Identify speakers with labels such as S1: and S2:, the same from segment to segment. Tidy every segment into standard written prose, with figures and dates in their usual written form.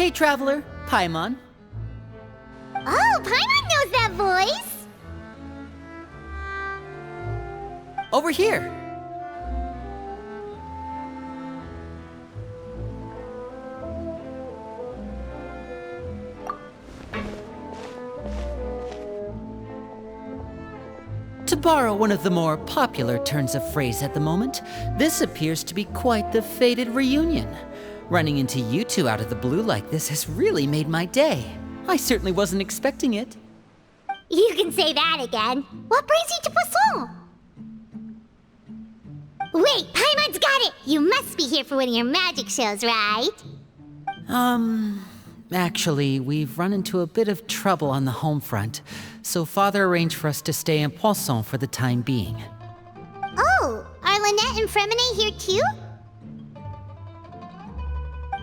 S1: Hey, traveler, Paimon.
S2: Oh, Paimon knows that voice!
S1: Over here. To borrow one of the more popular turns of phrase at the moment, this appears to be quite the fated reunion. Running into you two out of the blue like this has really made my day. I certainly wasn't expecting it.
S2: You can say that again. What brings you to Poisson? Wait, Paimon's got it! You must be here for one of your magic shows, right?
S1: Actually, we've run into a bit of trouble on the home front, so Father arranged for us to stay in Poisson for the time being.
S2: Oh, are Lynette and Fremine here too?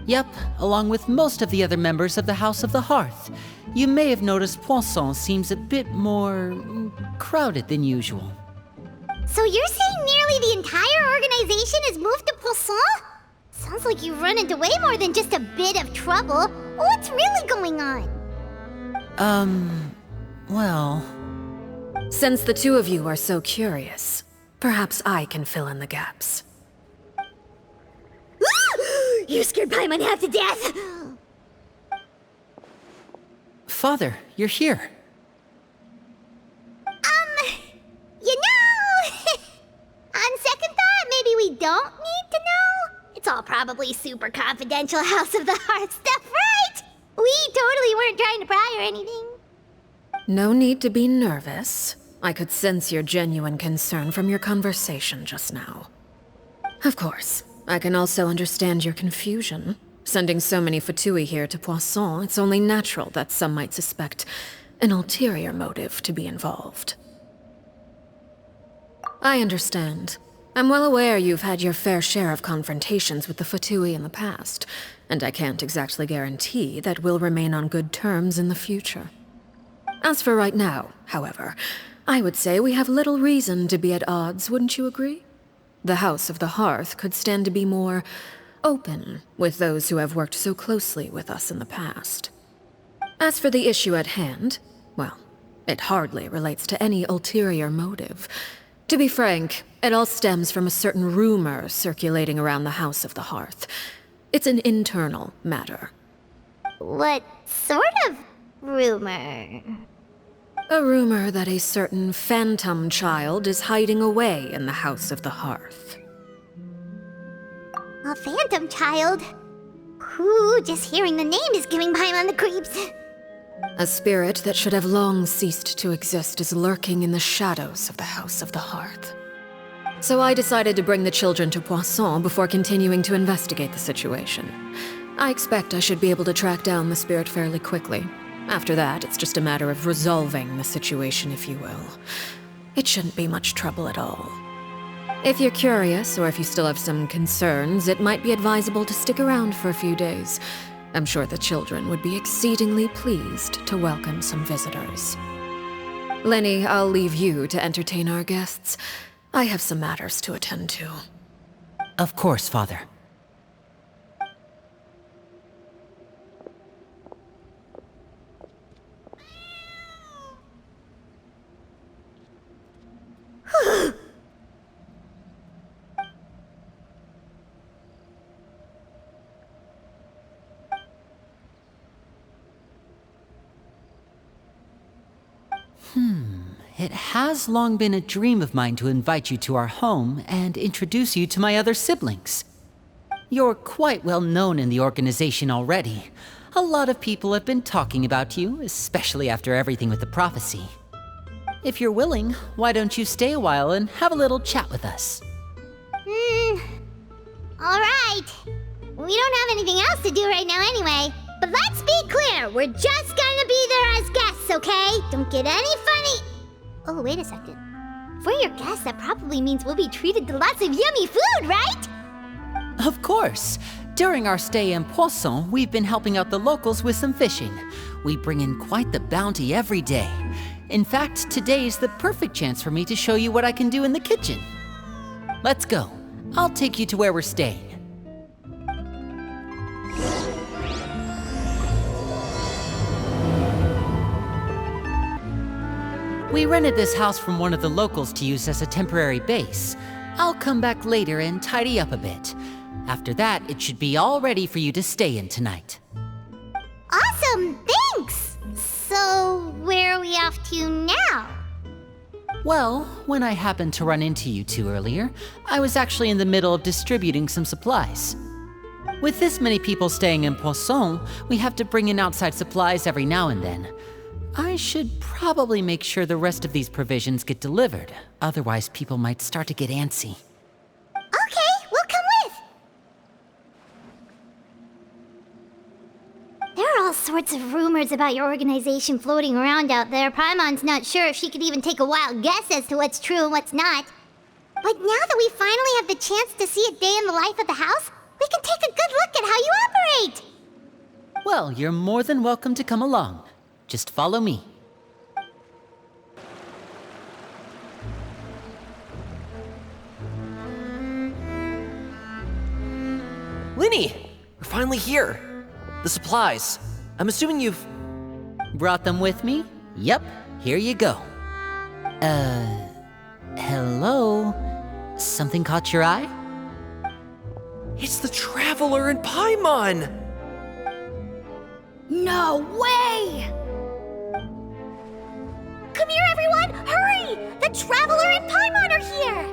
S1: Yep, along with most of the other members of the House of the Hearth. You may have noticed Poisson seems a bit more crowded than usual.
S2: So you're saying nearly the entire organization has moved to Poisson? Sounds like you've run into way more than just a bit of trouble. What's really going on?
S1: Well...
S3: Since the two of you are so curious, perhaps I can fill in the gaps.
S2: You scared Paimon half to death!
S1: Father, you're here.
S2: You know... On second thought, maybe we don't need to know? It's all probably super confidential House of the Hearth stuff, right? We totally weren't trying to pry or anything.
S3: No need to be nervous. I could sense your genuine concern from your conversation just now. Of course, I can also understand your confusion. Sending so many Fatui here to Poisson, it's only natural that some might suspect an ulterior motive to be involved. I understand. I'm well aware you've had your fair share of confrontations with the Fatui in the past, and I can't exactly guarantee that we'll remain on good terms in the future. As for right now, however, I would say we have little reason to be at odds, wouldn't you agree? The House of the Hearth could stand to be more open with those who have worked so closely with us in the past. As for the issue at hand, well, it hardly relates to any ulterior motive. To be frank, it all stems from a certain rumor circulating around the House of the Hearth. It's an internal matter.
S2: What sort of rumor?
S3: A rumor that a certain phantom child is hiding away in the House of the Hearth.
S2: A phantom child? Ooh, just hearing the name is giving Paimon the creeps.
S3: A spirit that should have long ceased to exist is lurking in the shadows of the House of the Hearth. So I decided to bring the children to Poisson before continuing to investigate the situation. I expect I should be able to track down the spirit fairly quickly. After that, it's just a matter of resolving the situation, if you will. It shouldn't be much trouble at all. If you're curious, or if you still have some concerns, it might be advisable to stick around for a few days. I'm sure the children would be exceedingly pleased to welcome some visitors. Lenny, I'll leave you to entertain our guests. I have some matters to attend to.
S1: Of course, Father. It has long been a dream of mine to invite you to our home and introduce you to my other siblings. You're quite well known in the organization already. A lot of people have been talking about you, especially after everything with the prophecy. If you're willing, why don't you stay a while and have a little chat with us?
S2: Alright. We don't have anything else to do right now anyway. But let's be clear, we're just gonna be there as guests, okay? Don't get any funny... Oh, wait a second. For your guests, that probably means we'll be treated to lots of yummy food, right?
S1: Of course. During our stay in Poisson, we've been helping out the locals with some fishing. We bring in quite the bounty every day. In fact, today's the perfect chance for me to show you what I can do in the kitchen. Let's go. I'll take you to where we're staying. We rented this house from one of the locals to use as a temporary base. I'll come back later and tidy up a bit. After that, it should be all ready for you to stay in tonight.
S2: Awesome, thanks! So, where are we off to now?
S1: Well, when I happened to run into you two earlier, I was actually in the middle of distributing some supplies. With this many people staying in Poisson, we have to bring in outside supplies every now and then. I should probably make sure the rest of these provisions get delivered, otherwise people might start to get antsy.
S2: Okay, we'll come with! There are all sorts of rumors about your organization floating around out there. Paimon's not sure if she could even take a wild guess as to what's true and what's not. But now that we finally have the chance to see a day in the life of the house, we can take a good look at how you operate!
S1: Well, you're more than welcome to come along. Just follow me.
S4: Linny! We're finally here! The supplies. I'm assuming you've...
S1: Brought them with me? Yep, here you go. Hello? Something caught your eye?
S4: It's the Traveler and Paimon!
S2: No way! Come here, everyone! Hurry! The Traveler and Paimon are here!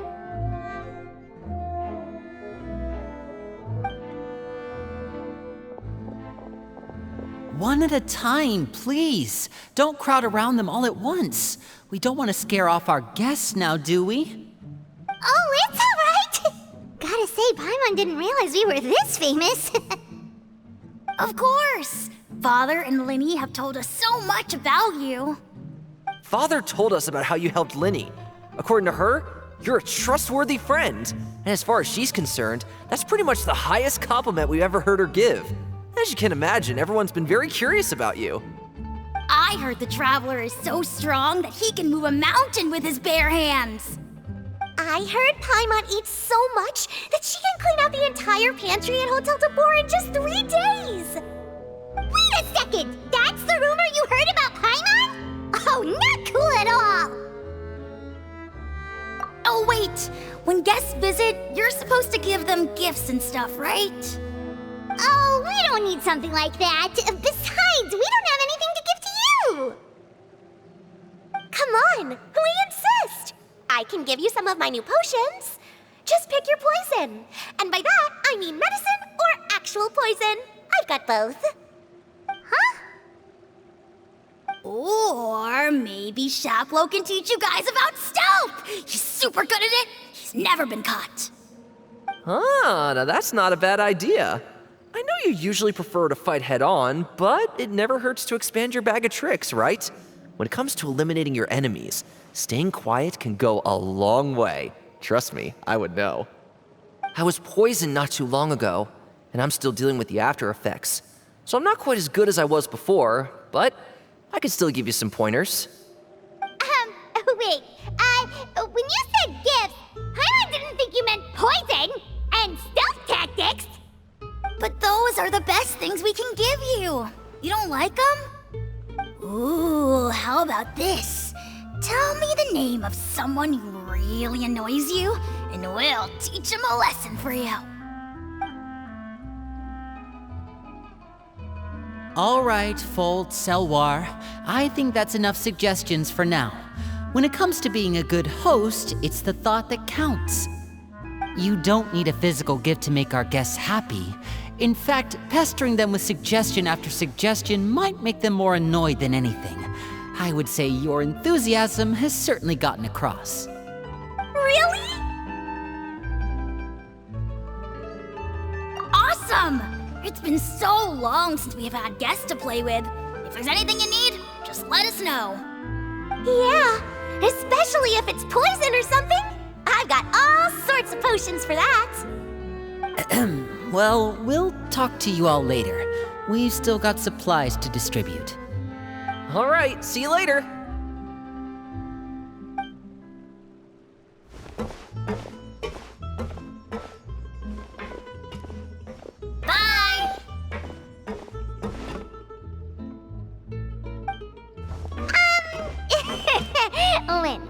S1: One at a time, please. Don't crowd around them all at once. We don't want to scare off our guests now, do we?
S2: Oh, it's all right! Gotta say, Paimon didn't realize we were this famous.
S5: Of course! Father and Linny have told us so much about you.
S4: Father told us about how you helped Linny. According to her, you're a trustworthy friend. And as far as she's concerned, that's pretty much the highest compliment we've ever heard her give. As you can imagine, everyone's been very curious about you.
S5: I heard the Traveler is so strong that he can move a mountain with his bare hands.
S2: I heard Paimon eats so much that she can clean out the entire pantry at Hotel Tabor in just 3 days! Wait a second! That's the rumor you heard about Paimon? Oh, not cool at all!
S5: Oh wait, when guests visit, you're supposed to give them gifts and stuff, right?
S2: Oh, we don't need something like that. Besides, we don't have anything to give to you! Come on, we insist! I can give you some of my new potions. Just pick your poison. And by that, I mean medicine or actual poison. I've got both. Huh?
S5: Or maybe Shaplo can teach you guys about stealth! He's super good at it! He's never been caught!
S4: Ah, now that's not a bad idea. I know you usually prefer to fight head-on, but it never hurts to expand your bag of tricks, right? When it comes to eliminating your enemies, staying quiet can go a long way. Trust me, I would know. I was poisoned not too long ago, and I'm still dealing with the after effects. So I'm not quite as good as I was before, but I could still give you some pointers.
S2: Wait, when you said gifts, Paimon didn't think you meant poison and stealth tactics.
S5: But those are the best things we can give you. You don't like them? Ooh, how about this? Tell me the name of someone who really annoys you, and we'll teach him a lesson for you.
S1: All right, Fold, Selwar. I think that's enough suggestions for now. When it comes to being a good host, it's the thought that counts. You don't need a physical gift to make our guests happy. In fact, pestering them with suggestion after suggestion might make them more annoyed than anything. I would say your enthusiasm has certainly gotten across.
S2: Really?
S5: Awesome! It's been so long since we've had guests to play with. If there's anything you need, just let us know.
S2: Yeah, especially if it's poison or something. I've got all sorts of potions for that.
S1: Well, we'll talk to you all later. We've still got supplies to distribute.
S4: All right, see you later.
S5: Bye!
S2: Lenny.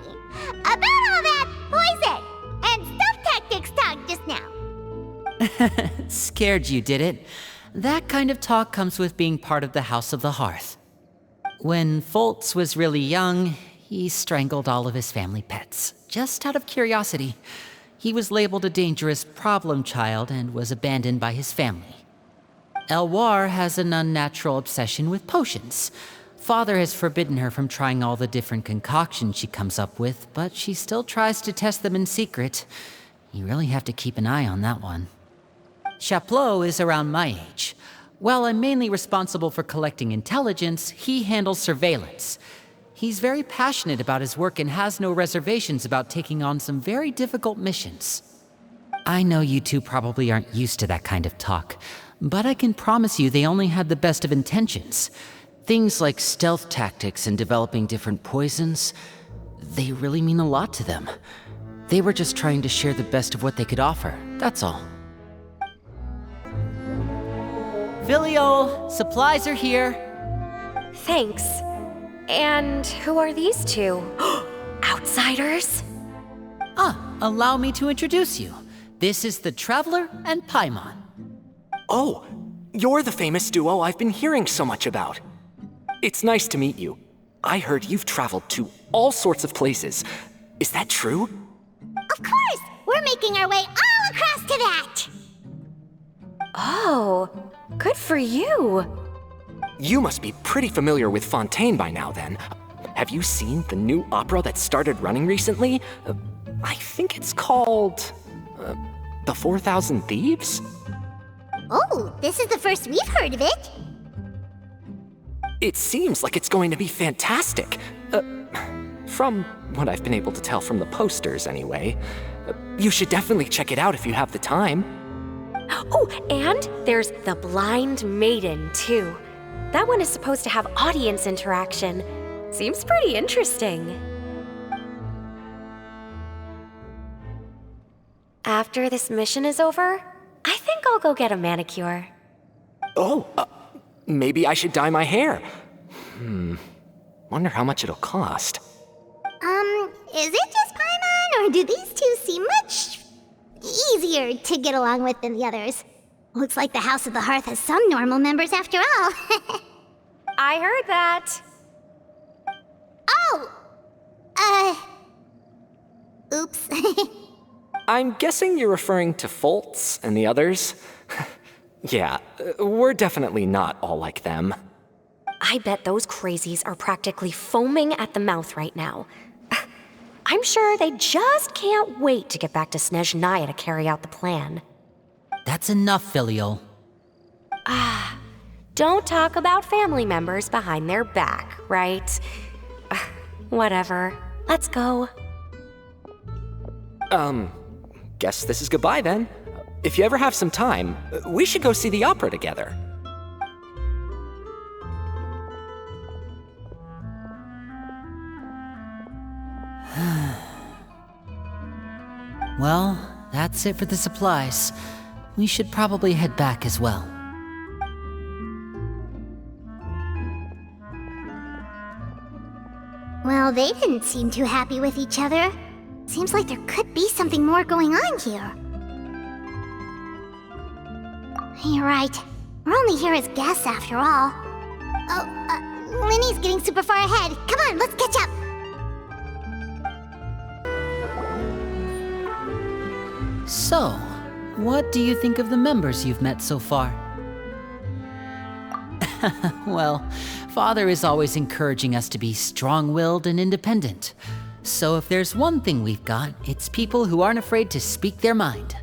S2: About all that poison and stealth tactics talk just now.
S1: Scared you, did it? That kind of talk comes with being part of the House of the Hearth. When Foltz was really young, he strangled all of his family pets, just out of curiosity. He was labeled a dangerous problem child and was abandoned by his family. Elwar has an unnatural obsession with potions. Father has forbidden her from trying all the different concoctions she comes up with, but she still tries to test them in secret. You really have to keep an eye on that one. Chaplot is around my age. While I'm mainly responsible for collecting intelligence, he handles surveillance. He's very passionate about his work and has no reservations about taking on some very difficult missions. I know you two probably aren't used to that kind of talk, but I can promise you they only had the best of intentions. Things like stealth tactics and developing different poisons, they really mean a lot to them. They were just trying to share the best of what they could offer, that's all. Filiol, supplies are here.
S6: Thanks. And who are these two? Outsiders?
S1: Allow me to introduce you. This is the Traveler and Paimon.
S7: Oh, you're the famous duo I've been hearing so much about. It's nice to meet you. I heard you've traveled to all sorts of places. Is that true?
S2: Of course! We're making our way all across to that!
S6: Oh, good for you.
S7: You must be pretty familiar with Fontaine by now, then. Have you seen the new opera that started running recently? I think it's called... The 4,000 Thieves?
S2: Oh, this is the first we've heard of it.
S7: It seems like it's going to be fantastic. From what I've been able to tell from the posters, anyway. You should definitely check it out if you have the time.
S6: Oh, and there's The Blind Maiden, too. That one is supposed to have audience interaction. Seems pretty interesting. After this mission is over, I think I'll go get a manicure.
S7: Oh, maybe I should dye my hair. Wonder how much it'll cost.
S2: Is it just Paimon, or do these two seem much easier to get along with than the others? Looks like the House of the Hearth has some normal members after all.
S6: I heard that.
S2: Oh! Oops.
S7: I'm guessing you're referring to Foltz and the others? Yeah, we're definitely not all like them.
S6: I bet those crazies are practically foaming at the mouth right now. I'm sure they just can't wait to get back to Snezhnaya to carry out the plan.
S1: That's enough, Filiol.
S6: Don't talk about family members behind their back, right? Whatever. Let's go.
S7: Guess this is goodbye then. If you ever have some time, we should go see the opera together.
S1: Well, that's it for the supplies. We should probably head back as well.
S2: Well, they didn't seem too happy with each other. Seems like there could be something more going on here. You're right. We're only here as guests after all. Oh, Linny's getting super far ahead. Come on, let's catch up.
S1: So, what do you think of the members you've met so far? Well, Father is always encouraging us to be strong-willed and independent. So if there's one thing we've got, it's people who aren't afraid to speak their mind.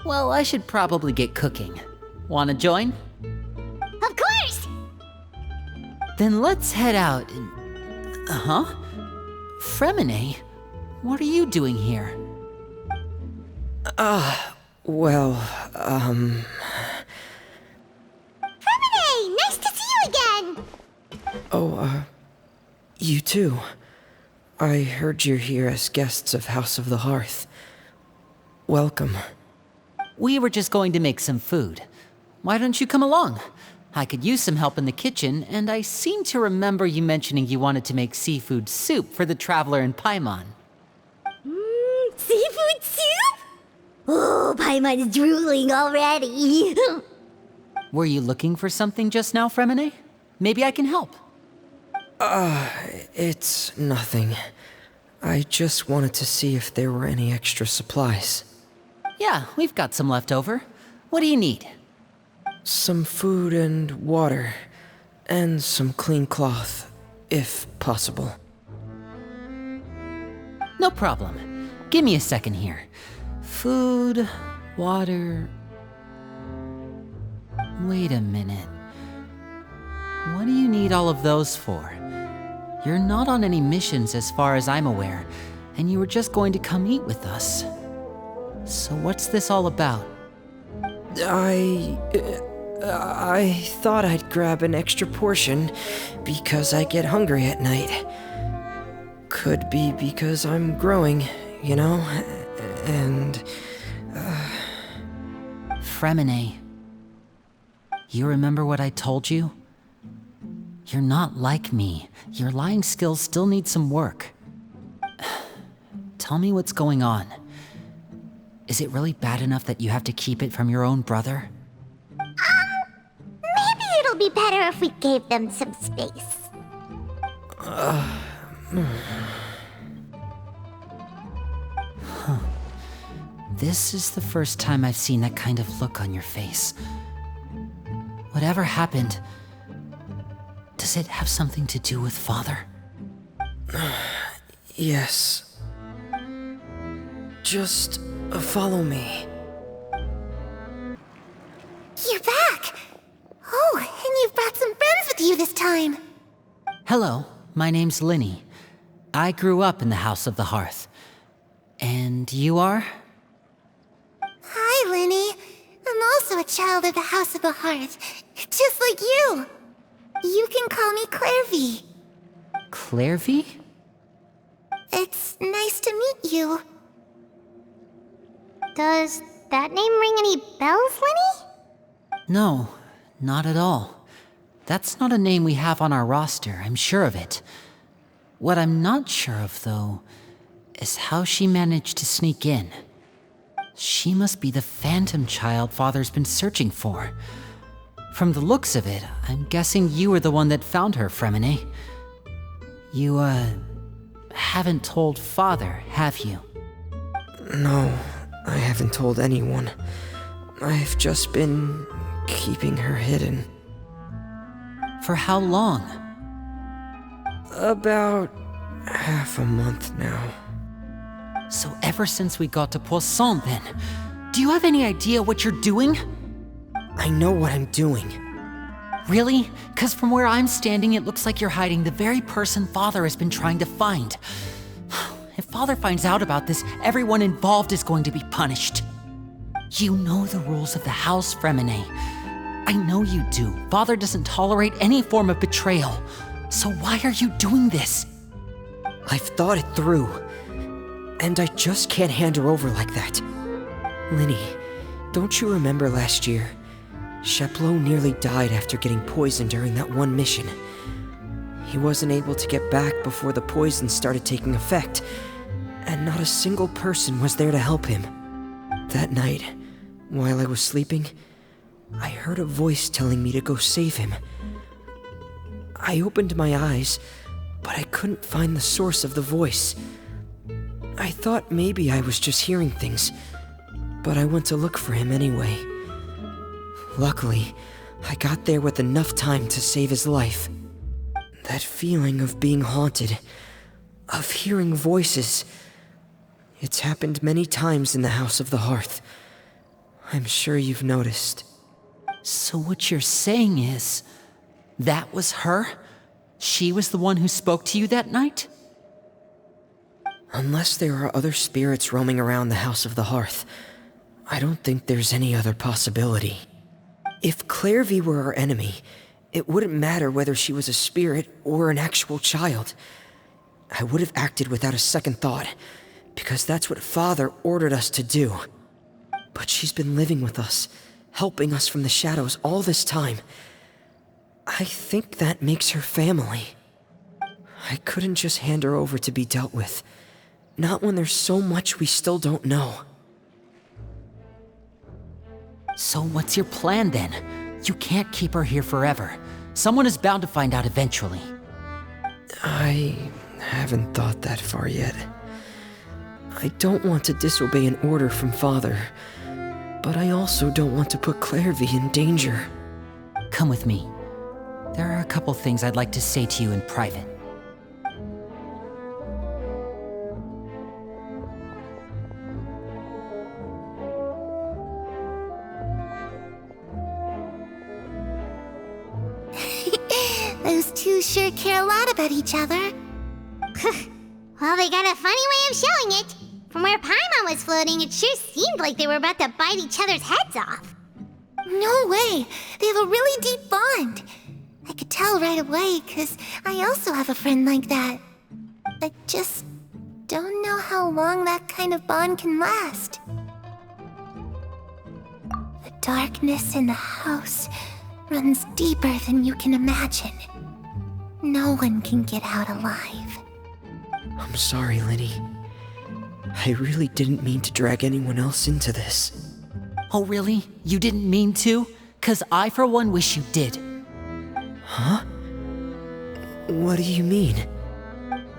S1: Well, I should probably get cooking. Wanna join?
S2: Of course!
S1: Then let's head out and... Fremine? What are you doing here?
S2: Fremine! Nice to see you again!
S8: You too. I heard you're here as guests of House of the Hearth. Welcome.
S1: We were just going to make some food. Why don't you come along? I could use some help in the kitchen, and I seem to remember you mentioning you wanted to make seafood soup for the traveler in Paimon.
S2: Seafood soup? Oh, Paimon's drooling already.
S1: Were you looking for something just now, Fremine? Maybe I can help.
S8: It's nothing. I just wanted to see if there were any extra supplies.
S1: Yeah, we've got some left over. What do you need?
S8: Some food and water, and some clean cloth, if possible.
S1: No problem. Give me a second here. Food, water... Wait a minute. What do you need all of those for? You're not on any missions as far as I'm aware, and you were just going to come eat with us. So what's this all about?
S8: I thought I'd grab an extra portion because I get hungry at night. Could be because I'm growing, you know, and...
S1: Fremine, you remember what I told you? You're not like me. Your lying skills still need some work. Tell me what's going on. Is it really bad enough that you have to keep it from your own brother?
S2: Maybe it'll be better if we gave them some space.
S1: This is the first time I've seen that kind of look on your face. Whatever happened, does it have something to do with Father?
S8: Yes. Just follow me.
S2: You're back! Oh, and you've brought some friends with you this time.
S1: Hello, my name's Linny. I grew up in the House of the Hearth. And you are?
S2: Hi, Linny. I'm also a child of the House of the Hearth, just like you. You can call me Clairvy.
S1: Clairvy?
S2: It's nice to meet you. Does that name ring any bells, Linny?
S1: No, not at all. That's not a name we have on our roster, I'm sure of it. What I'm not sure of, though, is how she managed to sneak in. She must be the phantom child Father's been searching for. From the looks of it, I'm guessing you were the one that found her, Fremine. You, haven't told Father, have you?
S8: No, I haven't told anyone. I've just been keeping her hidden.
S1: For how long?
S8: About half a month now.
S1: So ever since we got to Poisson, then, do you have any idea what you're doing?
S8: I know what I'm doing.
S1: Really? 'Cause from where I'm standing, it looks like you're hiding the very person Father has been trying to find. If Father finds out about this, everyone involved is going to be punished. You know the rules of the house, Fremine. I know you do. Father doesn't tolerate any form of betrayal. So why are you doing this?
S8: I've thought it through. And I just can't hand her over like that. Linny, don't you remember last year? Chaplot nearly died after getting poisoned during that one mission. He wasn't able to get back before the poison started taking effect, and not a single person was there to help him. That night, while I was sleeping, I heard a voice telling me to go save him. I opened my eyes, but I couldn't find the source of the voice. I thought maybe I was just hearing things, but I went to look for him anyway. Luckily, I got there with enough time to save his life. That feeling of being haunted, of hearing voices, it's happened many times in the House of the Hearth. I'm sure you've noticed.
S1: So what you're saying is, that was her? She was the one who spoke to you that night?
S8: Unless there are other spirits roaming around the House of the Hearth, I don't think there's any other possibility. If Clairvy were our enemy, it wouldn't matter whether she was a spirit or an actual child. I would have acted without a second thought, because that's what Father ordered us to do. But she's been living with us, helping us from the shadows all this time. I think that makes her family. I couldn't just hand her over to be dealt with. Not when there's so much we still don't know.
S1: So what's your plan then? You can't keep her here forever. Someone is bound to find out eventually.
S8: I haven't thought that far yet. I don't want to disobey an order from Father, but I also don't want to put Clairvy in danger.
S1: Come with me. There are a couple things I'd like to say to you in private.
S2: Those two sure care a lot about each other. Well, they got a funny way of showing it. From where Paimon was floating, it sure seemed like they were about to bite each other's heads off.
S5: No way! They have a really deep bond. I could tell right away, because I also have a friend like that. I just don't know how long that kind of bond can last. The darkness in the house runs deeper than you can imagine. No one can get out alive.
S8: I'm sorry, Linny. I really didn't mean to drag anyone else into this.
S1: Oh really? You didn't mean to? 'Cause I for one wish you did.
S8: Huh? What do you mean?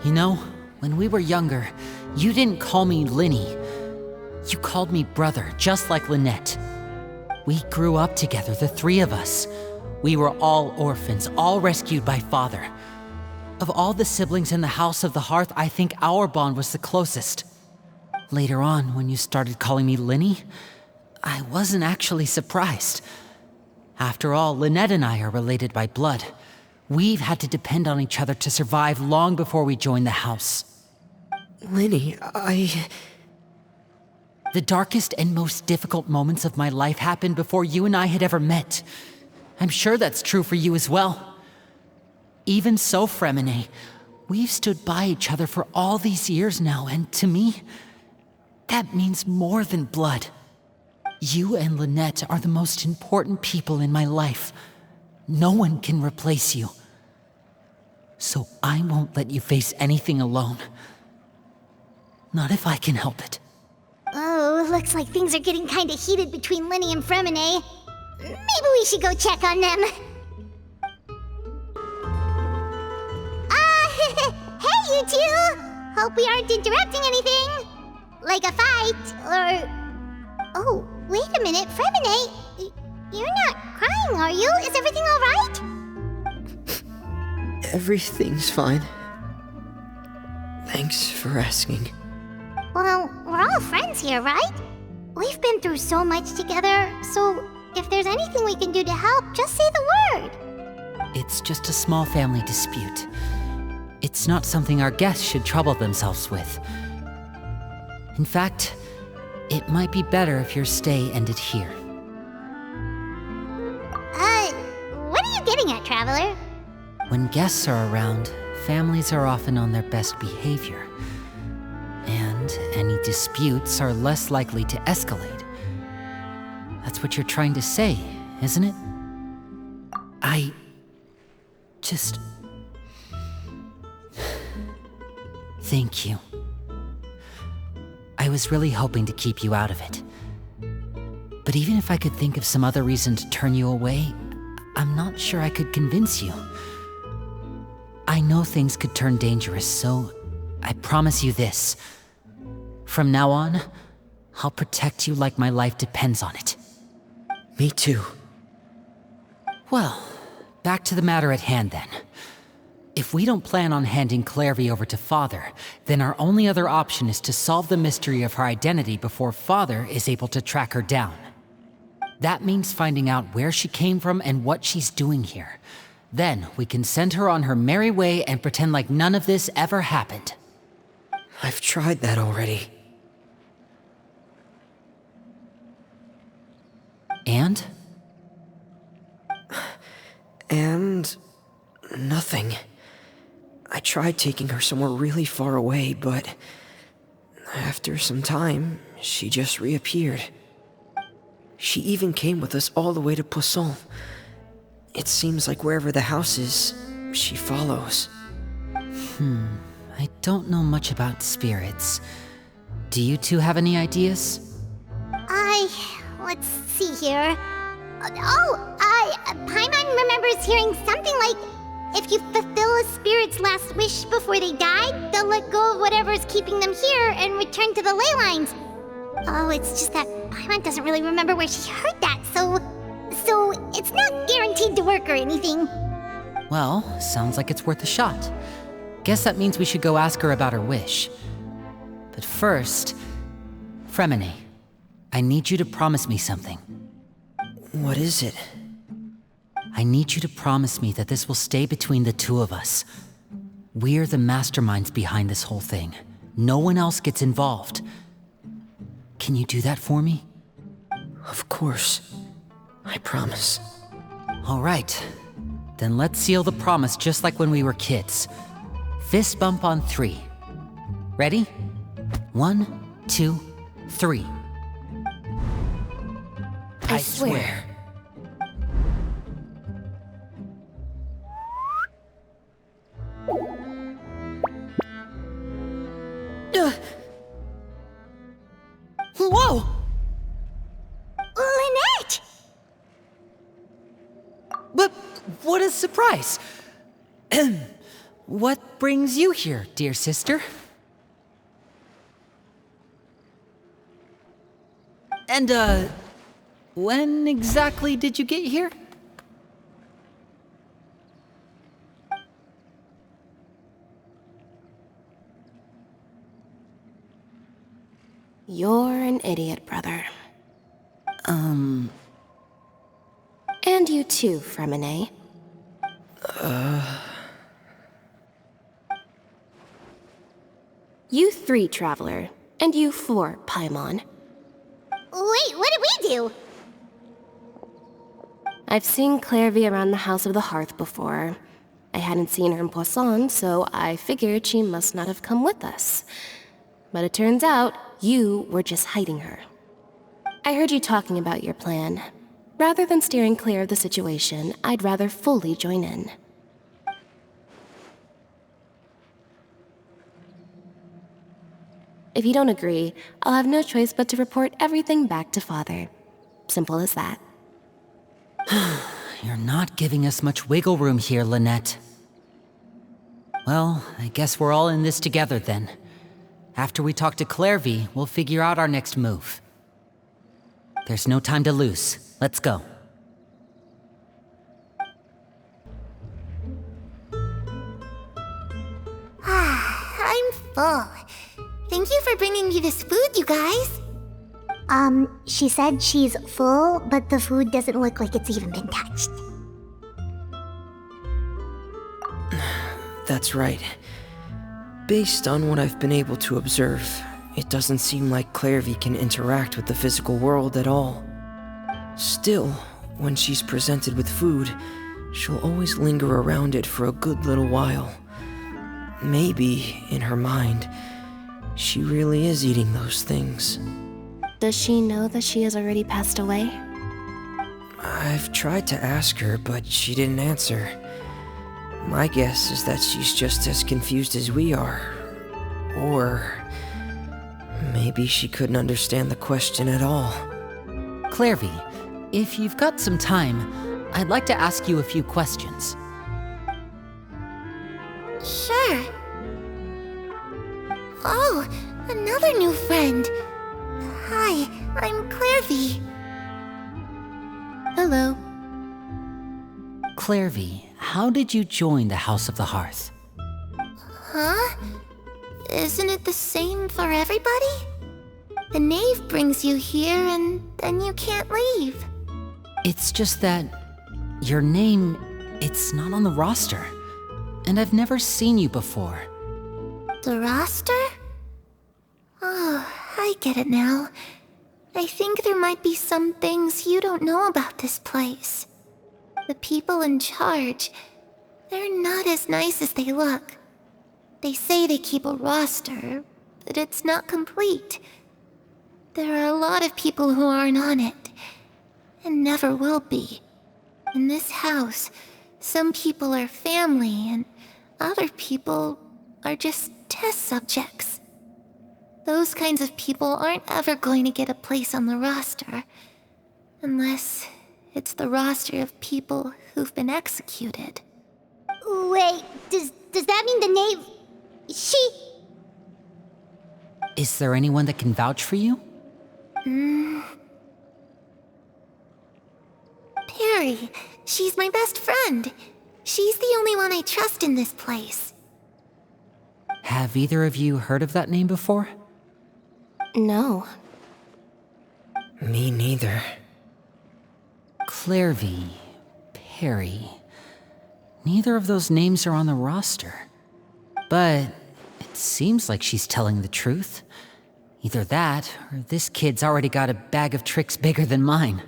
S1: You know, when we were younger, you didn't call me Linny. You called me brother, just like Lynette. We grew up together, the three of us. We were all orphans, all rescued by Father. Of all the siblings in the House of the Hearth, I think our bond was the closest. Later on, when you started calling me Linny, I wasn't actually surprised. After all, Lynette and I are related by blood. We've had to depend on each other to survive long before we joined the house.
S8: Linny,
S1: The darkest and most difficult moments of my life happened before you and I had ever met. I'm sure that's true for you as well. Even so, Fremine, we've stood by each other for all these years now, and to me, that means more than blood. You and Lynette are the most important people in my life. No one can replace you. So I won't let you face anything alone. Not if I can help it.
S2: Oh, looks like things are getting kinda heated between Linny and Fremine. Maybe we should go check on them. Hey, you two! Hope we aren't interrupting anything. Like a fight, or... Oh, wait a minute, Fremine. You're not crying, are you? Is everything alright?
S8: everything's fine. Thanks for asking.
S2: Well, we're all friends here, right? We've been through so much together, so if there's anything we can do to help, just say the word.
S1: It's just a small family dispute. It's not something our guests should trouble themselves with. In fact, it might be better if your stay ended here.
S2: What are you getting at, Traveler?
S1: When guests are around, families are often on their best behavior. And any disputes are less likely to escalate. That's what you're trying to say, isn't it? I just... Thank you. I was really hoping to keep you out of it. But even if I could think of some other reason to turn you away, I'm not sure I could convince you. I know things could turn dangerous, so I promise you this. From now on, I'll protect you like my life depends on it.
S8: Me too.
S1: Well, back to the matter at hand then. If we don't plan on handing Clairvy over to Father, then our only other option is to solve the mystery of her identity before Father is able to track her down. That means finding out where she came from and what she's doing here. Then we can send her on her merry way and pretend like none of this ever happened.
S8: I've tried that already.
S1: And?
S8: And... nothing. I tried taking her somewhere really far away, but... after some time, she just reappeared. She even came with us all the way to Poisson. It seems like wherever the house is, she follows.
S1: I don't know much about spirits. Do you two have any ideas?
S2: Let's see here. Paimon remembers hearing something like, if you fulfill a spirit's last wish before they die, they'll let go of whatever's keeping them here and return to the ley lines. Oh, it's just that Paimon doesn't really remember where she heard that, so it's not guaranteed to work or anything.
S1: Well, sounds like it's worth a shot. Guess that means we should go ask her about her wish. But first, Fremine, I need you to promise me something.
S8: What is it?
S1: I need you to promise me that this will stay between the two of us. We're the masterminds behind this whole thing. No one else gets involved. Can you do that for me?
S8: Of course. I promise.
S1: All right. Then let's seal the promise just like when we were kids. Fist bump on 3. Ready? 1, 2, 3.
S3: I swear.
S1: Whoa!
S2: Lynette!
S1: But what a surprise! What brings you here, dear sister? And, when exactly did you get here?
S6: You're an idiot, brother. And you too, Fremine. You 3, Traveler. And you 4, Paimon.
S2: Wait, what did we do?
S6: I've seen Clairvy around the House of the Hearth before. I hadn't seen her in Poisson, so I figured she must not have come with us. But it turns out, you were just hiding her. I heard you talking about your plan. Rather than steering clear of the situation, I'd rather fully join in. If you don't agree, I'll have no choice but to report everything back to Father. Simple as that.
S1: You're not giving us much wiggle room here, Lynette. Well, I guess we're all in this together then. After we talk to Clairvy, we'll figure out our next move. There's no time to lose. Let's go.
S5: I'm full. Thank you for bringing me this food, you guys.
S2: She said she's full, but the food doesn't look like it's even been touched.
S8: That's right. Based on what I've been able to observe, it doesn't seem like Clairvy can interact with the physical world at all. Still, when she's presented with food, she'll always linger around it for a good little while. Maybe, in her mind, she really is eating those things.
S6: Does she know that she has already passed away?
S8: I've tried to ask her, but she didn't answer. My guess is that she's just as confused as we are. Or maybe she couldn't understand the question at all.
S1: Clairvy, if you've got some time, I'd like to ask you a few questions.
S5: Sure. Oh, another new friend. Hi, I'm Clairvy.
S6: Hello.
S1: Clairvy, how did you join the House of the Hearth?
S5: Huh? Isn't it the same for everybody? The knave brings you here and then you can't leave.
S1: It's just that your name, it's not on the roster. And I've never seen you before.
S5: The roster? Oh, I get it now. I think there might be some things you don't know about this place. The people in charge, they're not as nice as they look. They say they keep a roster, but it's not complete. There are a lot of people who aren't on it, and never will be.
S9: In this house, some people are family and other people are just test subjects. Those kinds of people aren't ever going to get a place on the roster. Unless it's the roster of people who've been executed.
S2: Wait, does that mean the knave... She...
S1: Is there anyone that can vouch for you?
S9: Perry. She's my best friend. She's the only one I trust in this place.
S1: Have either of you heard of that name before?
S6: No.
S8: Me neither.
S1: Clairvy, Perry. Neither of those names are on the roster. But it seems like she's telling the truth. Either that, or this kid's already got a bag of tricks bigger than mine.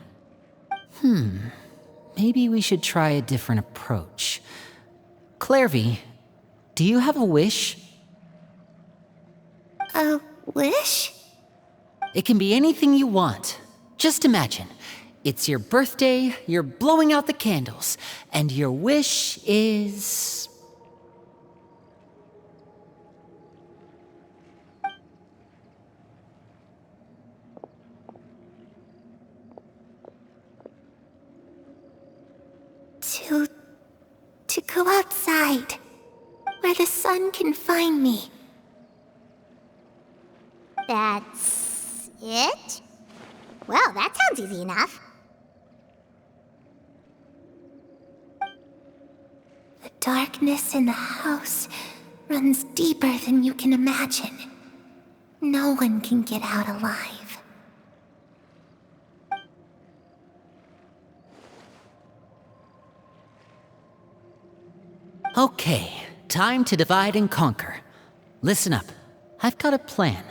S1: Maybe we should try a different approach. Clairvy, do you have a wish?
S9: A wish?
S1: It can be anything you want. Just imagine. It's your birthday, you're blowing out the candles, and your wish is...
S9: To go outside, where the sun can find me.
S2: That's... it? Well, that sounds easy enough.
S9: The darkness in the house runs deeper than you can imagine. No one can get out alive.
S1: Okay, time to divide and conquer. Listen up, I've got a plan.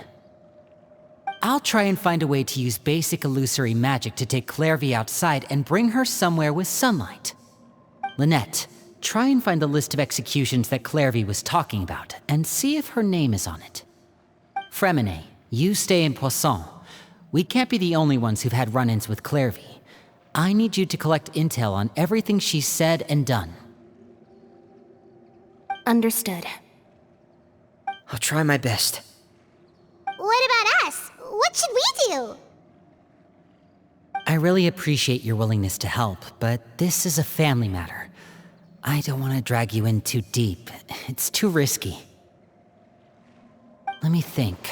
S1: I'll try and find a way to use basic illusory magic to take Clairvy outside and bring her somewhere with sunlight. Lynette, try and find the list of executions that Clairvy was talking about, and see if her name is on it. Fremine, you stay in Poisson. We can't be the only ones who've had run-ins with Clairvy. I need you to collect intel on everything she's said and done.
S6: Understood.
S8: I'll try my best.
S2: What about us? What should we do?
S1: I really appreciate your willingness to help, but this is a family matter. I don't want to drag you in too deep. It's too risky. Let me think.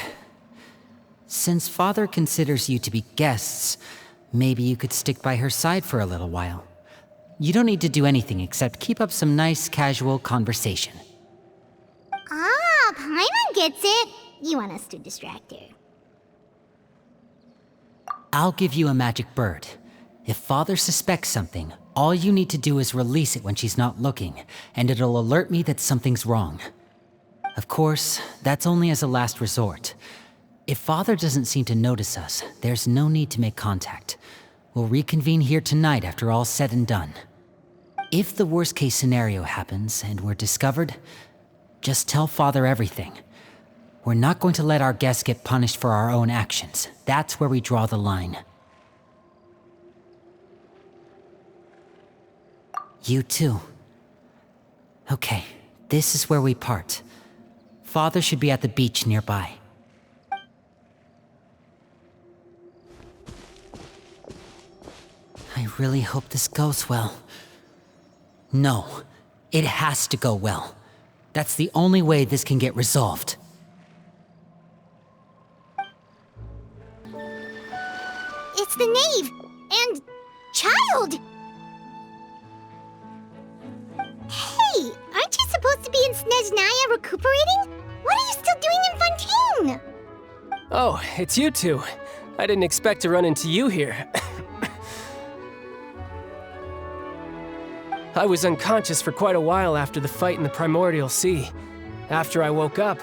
S1: Since Father considers you to be guests, maybe you could stick by her side for a little while. You don't need to do anything except keep up some nice, casual conversation.
S2: Ah, Paimon gets it. You want us to distract her.
S1: I'll give you a magic bird. If Father suspects something, all you need to do is release it when she's not looking, and it'll alert me that something's wrong. Of course, that's only as a last resort. If Father doesn't seem to notice us, there's no need to make contact. We'll reconvene here tonight after all's said and done. If the worst-case scenario happens and we're discovered, just tell Father everything. We're not going to let our guests get punished for our own actions. That's where we draw the line. You too. Okay, this is where we part. Father should be at the beach nearby. I really hope this goes well. No, it has to go well. That's the only way this can get resolved.
S2: It's the knave and child. Hey, aren't you supposed to be in Snezhnaya recuperating? What are you still doing in Fontaine?
S10: Oh, it's you two. I didn't expect to run into you here. I was unconscious for quite a while after the fight in the Primordial Sea. After I woke up,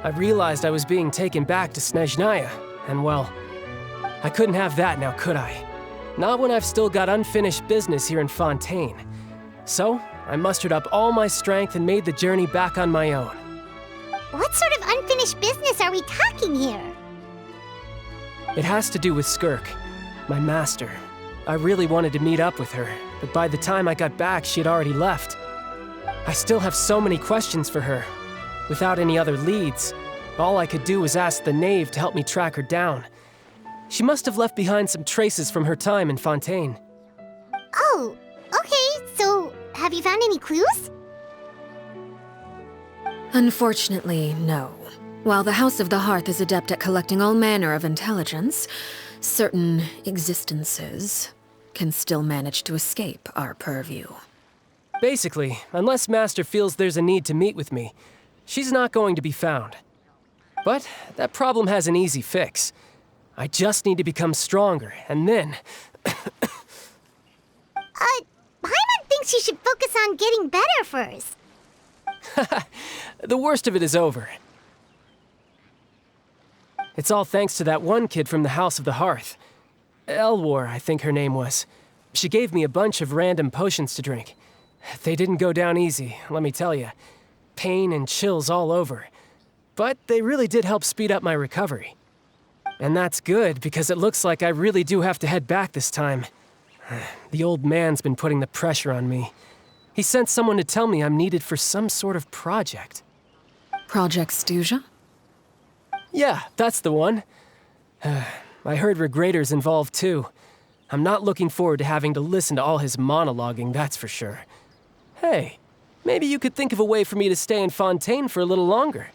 S10: I realized I was being taken back to Snezhnaya, and well, I couldn't have that now, could I? Not when I've still got unfinished business here in Fontaine. So, I mustered up all my strength and made the journey back on my own.
S2: What sort of unfinished business are we talking here?
S10: It has to do with Skirk, my master. I really wanted to meet up with her, but by the time I got back, she had already left. I still have so many questions for her. Without any other leads, all I could do was ask the knave to help me track her down. She must have left behind some traces from her time in Fontaine.
S2: Oh, okay, so have you found any clues?
S3: Unfortunately, no. While the House of the Hearth is adept at collecting all manner of intelligence, certain existences can still manage to escape our purview.
S10: Basically, unless Master feels there's a need to meet with me, she's not going to be found. But that problem has an easy fix. I just need to become stronger, and then...
S2: Paimon thinks you should focus on getting better first.
S10: The worst of it is over. It's all thanks to that one kid from the House of the Hearth. Elwar, I think her name was. She gave me a bunch of random potions to drink. They didn't go down easy, let me tell you. Pain and chills all over. But they really did help speed up my recovery. And that's good, because it looks like I really do have to head back this time. The old man's been putting the pressure on me. He sent someone to tell me I'm needed for some sort of project.
S3: Project Stuja?
S10: Yeah, that's the one. I heard Regrader's involved too. I'm not looking forward to having to listen to all his monologuing, that's for sure. Hey, maybe you could think of a way for me to stay in Fontaine for a little longer.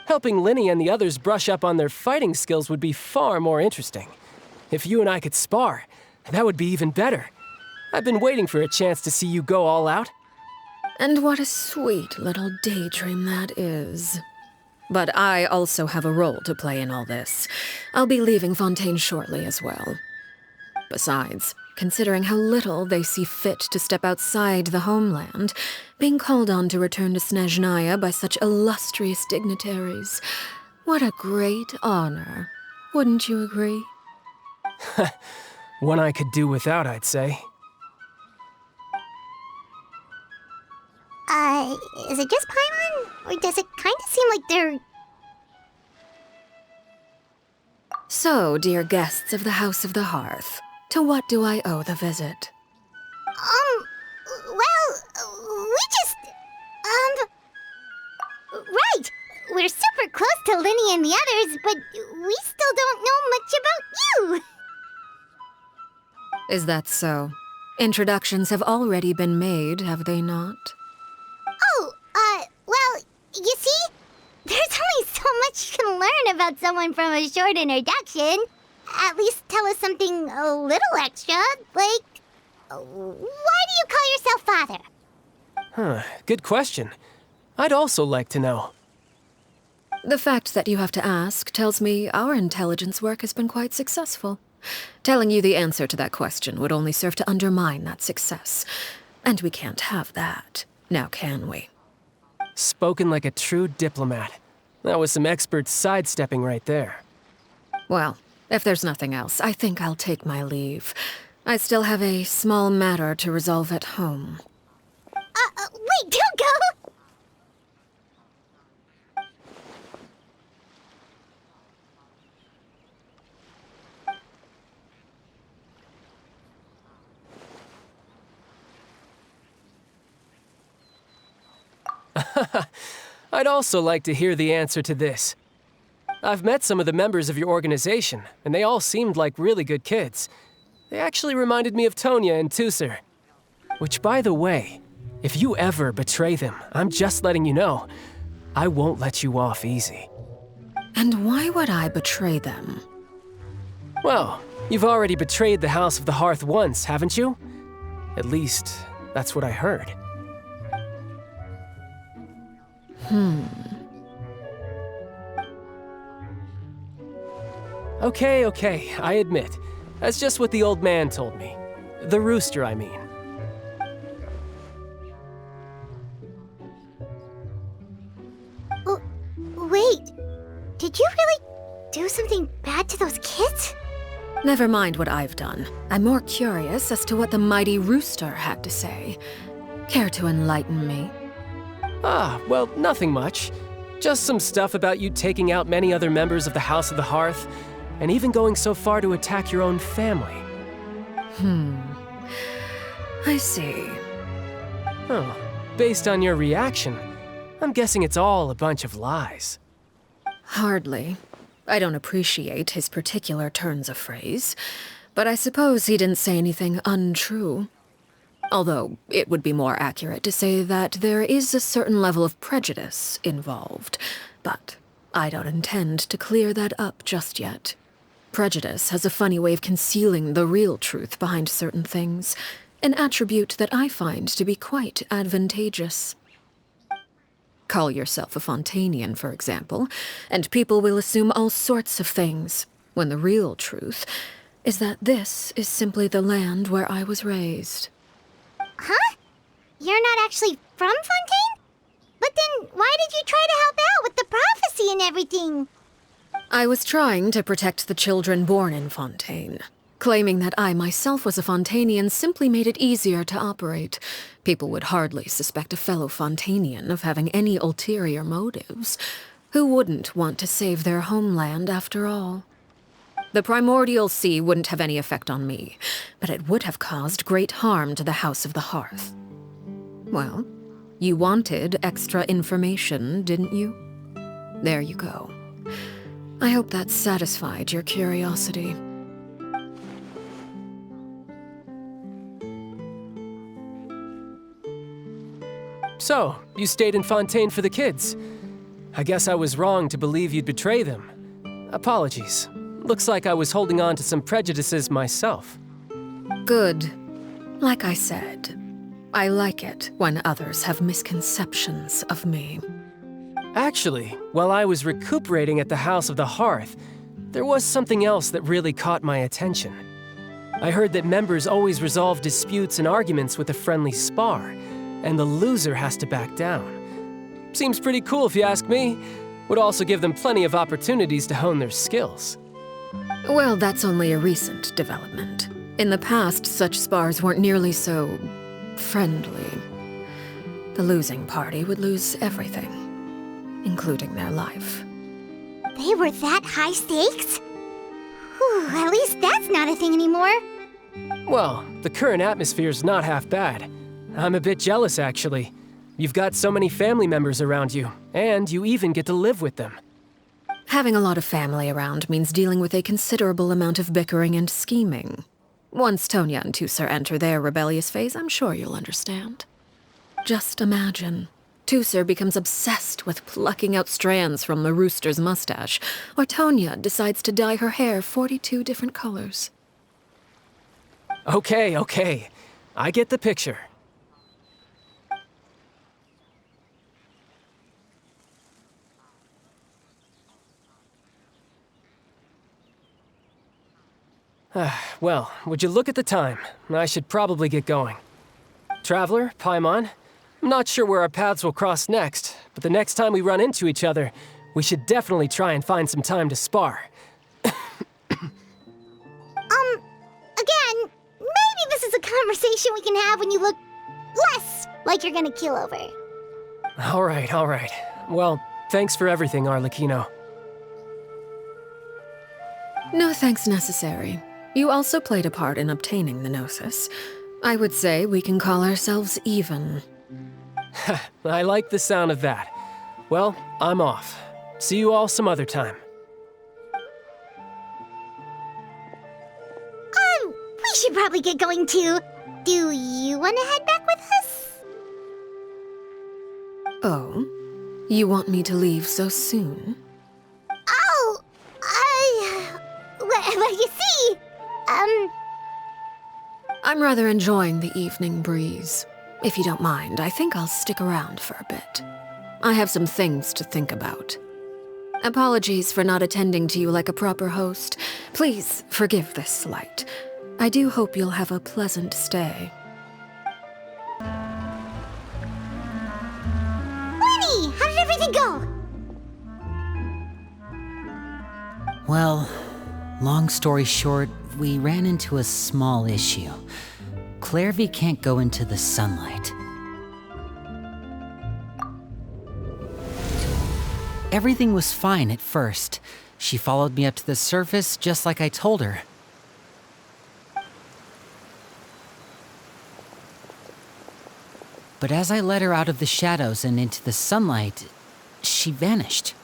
S10: Helping Linny and the others brush up on their fighting skills would be far more interesting. If you and I could spar, that would be even better. I've been waiting for a chance to see you go all out.
S3: And what a sweet little daydream that is. But I also have a role to play in all this. I'll be leaving Fontaine shortly as well. Besides, considering how little they see fit to step outside the homeland, being called on to return to Snezhnaya by such illustrious dignitaries, what a great honor. Wouldn't you agree?
S10: One I could do without, I'd say.
S2: Is it just Paimon? Or does it kind of seem like they're...
S3: So, dear guests of the House of the Hearth, to what do I owe the visit?
S2: Right! We're super close to Linny and the others, but we still don't know much about you!
S3: Is that so? Introductions have already been made, have they not?
S2: Well, you see? There's only so much you can learn about someone from a short introduction. At least tell us something a little extra, like... Why do you call yourself father?
S10: Good question. I'd also like to know.
S3: The fact that you have to ask tells me our intelligence work has been quite successful. Telling you the answer to that question would only serve to undermine that success. And we can't have that, now can we?
S10: Spoken like a true diplomat. That was some expert sidestepping right there.
S3: Well, if there's nothing else, I think I'll take my leave. I still have a small matter to resolve at home.
S2: Wait, don't go!
S10: I'd also like to hear the answer to this. I've met some of the members of your organization, and they all seemed like really good kids. They actually reminded me of Tonya and Tusser. Which, by the way, if you ever betray them, I'm just letting you know, I won't let you off easy.
S3: And why would I betray them?
S10: Well, you've already betrayed the House of the Hearth once, haven't you? At least, that's what I heard. Okay, I admit. That's just what the old man told me. The rooster, I mean.
S2: Wait, did you really do something bad to those kids?
S3: Never mind what I've done. I'm more curious as to what the mighty rooster had to say. Care to enlighten me?
S10: Well, nothing much. Just some stuff about you taking out many other members of the House of the Hearth, and even going so far to attack your own family.
S3: I see.
S10: Oh, based on your reaction, I'm guessing it's all a bunch of lies.
S3: Hardly. I don't appreciate his particular turns of phrase, but I suppose he didn't say anything untrue. Although, it would be more accurate to say that there is a certain level of prejudice involved, but I don't intend to clear that up just yet. Prejudice has a funny way of concealing the real truth behind certain things, an attribute that I find to be quite advantageous. Call yourself a Fontainian, for example, and people will assume all sorts of things, when the real truth is that this is simply the land where I was raised.
S2: Huh? You're not actually from Fontaine? But then why did you try to help out with the prophecy and everything?
S3: I was trying to protect the children born in Fontaine. Claiming that I myself was a Fontainian simply made it easier to operate. People would hardly suspect a fellow Fontainian of having any ulterior motives. Who wouldn't want to save their homeland after all? The primordial sea wouldn't have any effect on me, but it would have caused great harm to the House of the Hearth. Well, you wanted extra information, didn't you? There you go. I hope that satisfied your curiosity.
S10: So, you stayed in Fontaine for the kids. I guess I was wrong to believe you'd betray them. Apologies. Looks like I was holding on to some prejudices myself.
S3: Good. Like I said, I like it when others have misconceptions of me.
S10: Actually, while I was recuperating at the House of the Hearth, there was something else that really caught my attention. I heard that members always resolve disputes and arguments with a friendly spar, and the loser has to back down. Seems pretty cool if you ask me. Would also give them plenty of opportunities to hone their skills.
S3: Well, that's only a recent development. In the past, such spars weren't nearly so friendly. The losing party would lose everything, including their life.
S2: They were that high stakes? Whew, at least that's not a thing anymore.
S10: Well, the current atmosphere's not half bad. I'm a bit jealous, actually. You've got so many family members around you, and you even get to live with them.
S3: Having a lot of family around means dealing with a considerable amount of bickering and scheming. Once Tonya and Tusser enter their rebellious phase, I'm sure you'll understand. Just imagine. Tusser becomes obsessed with plucking out strands from the rooster's mustache, or Tonya decides to dye her hair 42 different colors.
S10: Okay. I get the picture. Well, would you look at the time? I should probably get going. Traveler, Paimon, I'm not sure where our paths will cross next, but the next time we run into each other, we should definitely try and find some time to spar.
S2: Again, maybe this is a conversation we can have when you look less like you're gonna keel over.
S10: All right. Well, thanks for everything, Arлекино.
S3: No thanks necessary. You also played a part in obtaining the Gnosis. I would say we can call ourselves even.
S10: I like the sound of that. Well, I'm off. See you all some other time.
S2: We should probably get going too. Do you want to head back with us?
S3: Oh? You want me to leave so soon?
S2: Oh, well, you see,
S3: I'm rather enjoying the evening breeze. If you don't mind, I think I'll stick around for a bit. I have some things to think about. Apologies for not attending to you like a proper host. Please forgive this slight. I do hope you'll have a pleasant stay.
S2: Lenny, how did everything go?
S1: Well, long story short, we ran into a small issue. Clairvy can't go into the sunlight. Everything was fine at first. She followed me up to the surface just like I told her. But as I led her out of the shadows and into the sunlight, she vanished.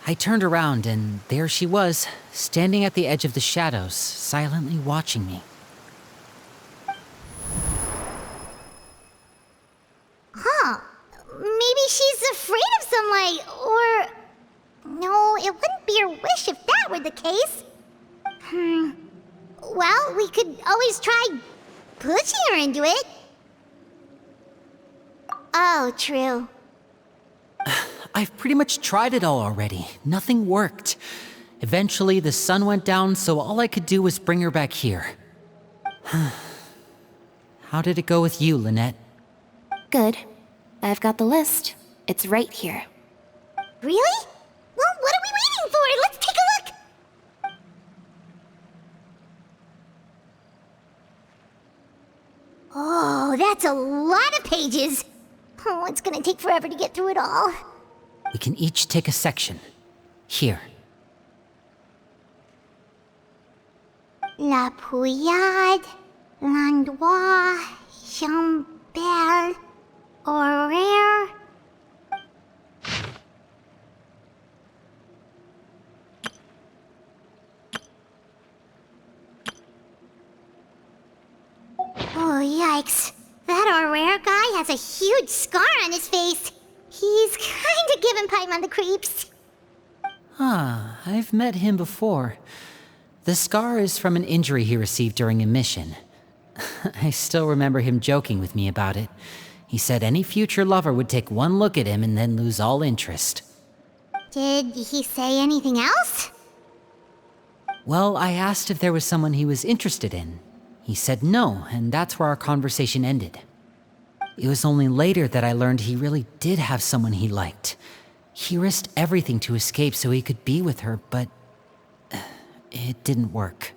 S1: I turned around and there she was, standing at the edge of the shadows, silently watching me.
S2: Huh. Maybe she's afraid of sunlight, or... No, it wouldn't be her wish if that were the case. Well, we could always try pushing her into it. Oh, true.
S1: I've pretty much tried it all already. Nothing worked. Eventually, the sun went down, so all I could do was bring her back here. How did it go with you, Lynette?
S6: Good. I've got the list. It's right here.
S2: Really? Well, what are we waiting for? Let's take a look! Oh, that's a lot of pages. Oh, it's gonna take forever to get through it all.
S1: We can each take a section. Here.
S2: La Pouillade, l'endroit, Chambel, horaire. Oh, yikes. That horaire guy has a huge scar on his face. He's kinda giving Paimon the creeps.
S1: Ah, I've met him before. The scar is from an injury he received during a mission. I still remember him joking with me about it. He said any future lover would take one look at him and then lose all interest.
S2: Did he say anything else?
S1: Well, I asked if there was someone he was interested in. He said no, and that's where our conversation ended. It was only later that I learned he really did have someone he liked. He risked everything to escape so he could be with her, but it didn't work.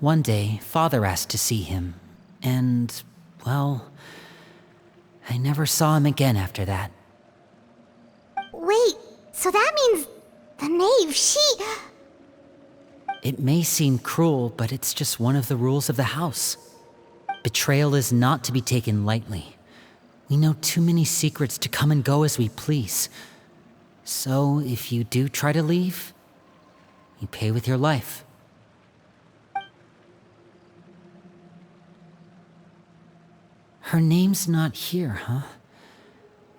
S1: One day, Father asked to see him, and, well, I never saw him again after that.
S2: Wait, so that means the knave, she...
S1: It may seem cruel, but it's just one of the rules of the house. Betrayal is not to be taken lightly. We know too many secrets to come and go as we please. So, if you do try to leave, you pay with your life. Her name's not here, huh?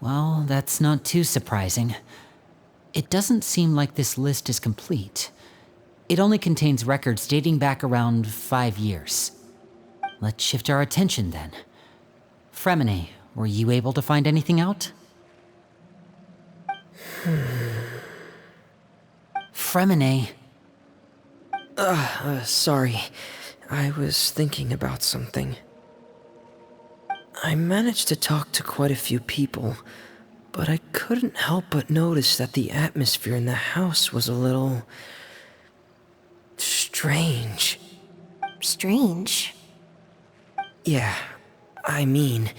S1: Well, that's not too surprising. It doesn't seem like this list is complete. It only contains records dating back around 5 years. Let's shift our attention then. Fremine, were you able to find anything out? Fremine.
S8: Sorry. I was thinking about something. I managed to talk to quite a few people, but I couldn't help but notice that the atmosphere in the house was a little... strange.
S6: Strange?
S8: Yeah, I mean,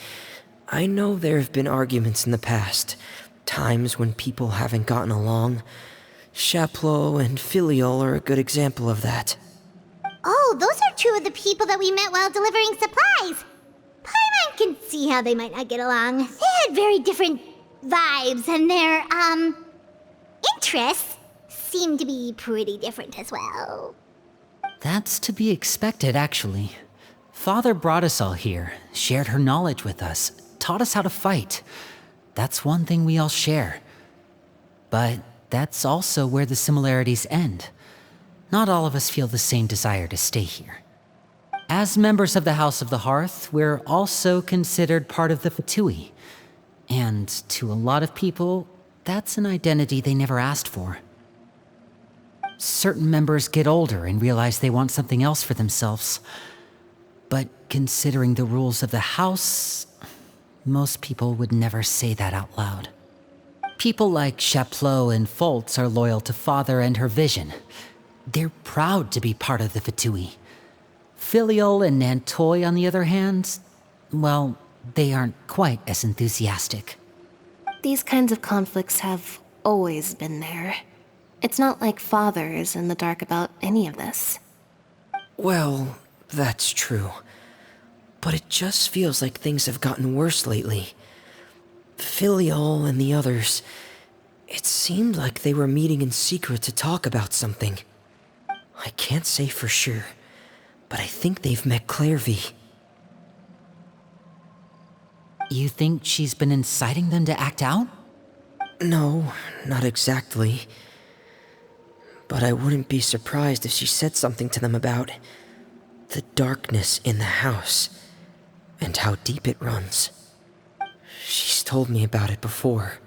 S8: I know there have been arguments in the past, times when people haven't gotten along. Chaplot and Filiol are a good example of that.
S2: Oh, those are two of the people that we met while delivering supplies. Paimon can see how they might not get along. They had very different vibes, and their, interests seem to be pretty different as well.
S1: That's to be expected, actually. Father brought us all here, shared her knowledge with us, taught us how to fight. That's one thing we all share. But that's also where the similarities end. Not all of us feel the same desire to stay here. As members of the House of the Hearth, we're also considered part of the Fatui. And to a lot of people, that's an identity they never asked for. Certain members get older and realize they want something else for themselves. But considering the rules of the house, most people would never say that out loud. People like Chaplot and Foltz are loyal to Father and her vision. They're proud to be part of the Fatui. Filiol and Nantoy, on the other hand, well, they aren't quite as enthusiastic.
S6: These kinds of conflicts have always been there. It's not like Father is in the dark about any of this.
S8: Well, that's true. But it just feels like things have gotten worse lately. Filial and the others, it seemed like they were meeting in secret to talk about something. I can't say for sure, but I think they've met Clairvy.
S1: You think she's been inciting them to act out?
S8: No, not exactly. But I wouldn't be surprised if she said something to them about the darkness in the house and how deep it runs. She's told me about it before.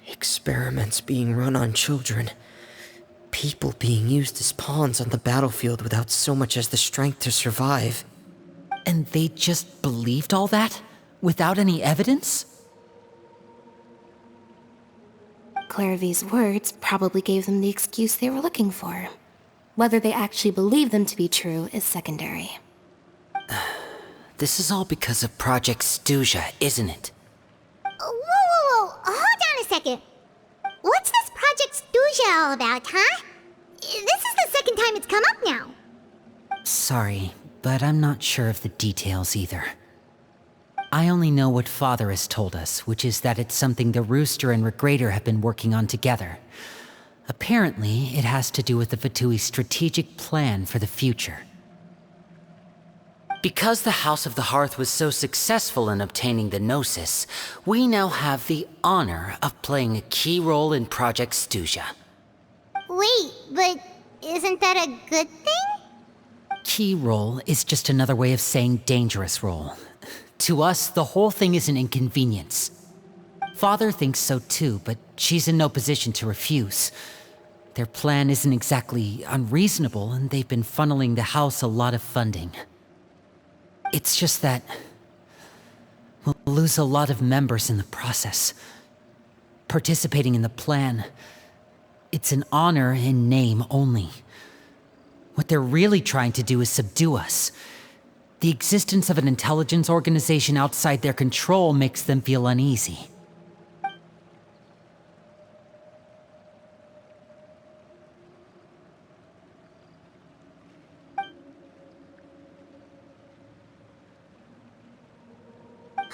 S8: Experiments being run on children. People being used as pawns on the battlefield without so much as the strength to survive.
S1: And they just believed all that? Without any evidence?
S6: Clairvy's words probably gave them the excuse they were looking for. Whether they actually believe them to be true is secondary.
S1: This is all because of Project Stuja, isn't it?
S2: Whoa. Hold on a second. What's this Project Stuja all about, huh? This is the second time it's come up now.
S1: Sorry, but I'm not sure of the details either. I only know what Father has told us, which is that it's something the Rooster and Regrator have been working on together. Apparently, it has to do with the Fatui's strategic plan for the future. Because the House of the Hearth was so successful in obtaining the Gnosis, we now have the honor of playing a key role in Project Stuja.
S2: Wait, but isn't that a good thing?
S1: Key role is just another way of saying dangerous role. To us, the whole thing is an inconvenience. Father thinks so too, but she's in no position to refuse. Their plan isn't exactly unreasonable, and they've been funneling the house a lot of funding. It's just that we'll lose a lot of members in the process. Participating in the plan, it's an honor in name only. What they're really trying to do is subdue us. The existence of an intelligence organization outside their control makes them feel uneasy.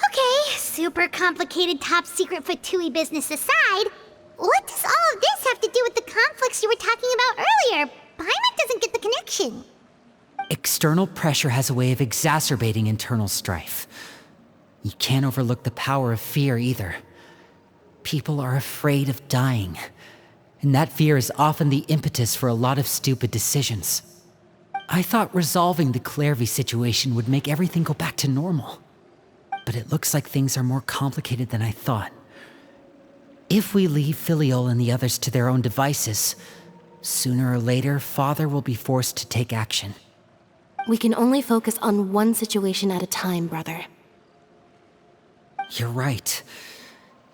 S2: Okay, super complicated top secret Fatui business aside, what does all of this have to do with the conflicts you were talking about earlier? Paimon doesn't get the connection.
S1: External pressure has a way of exacerbating internal strife. You can't overlook the power of fear either. People are afraid of dying, and that fear is often the impetus for a lot of stupid decisions. I thought resolving the Clairvy situation would make everything go back to normal. But it looks like things are more complicated than I thought. If we leave Filial and the others to their own devices, sooner or later, Father will be forced to take action.
S6: We can only focus on one situation at a time, brother.
S1: You're right.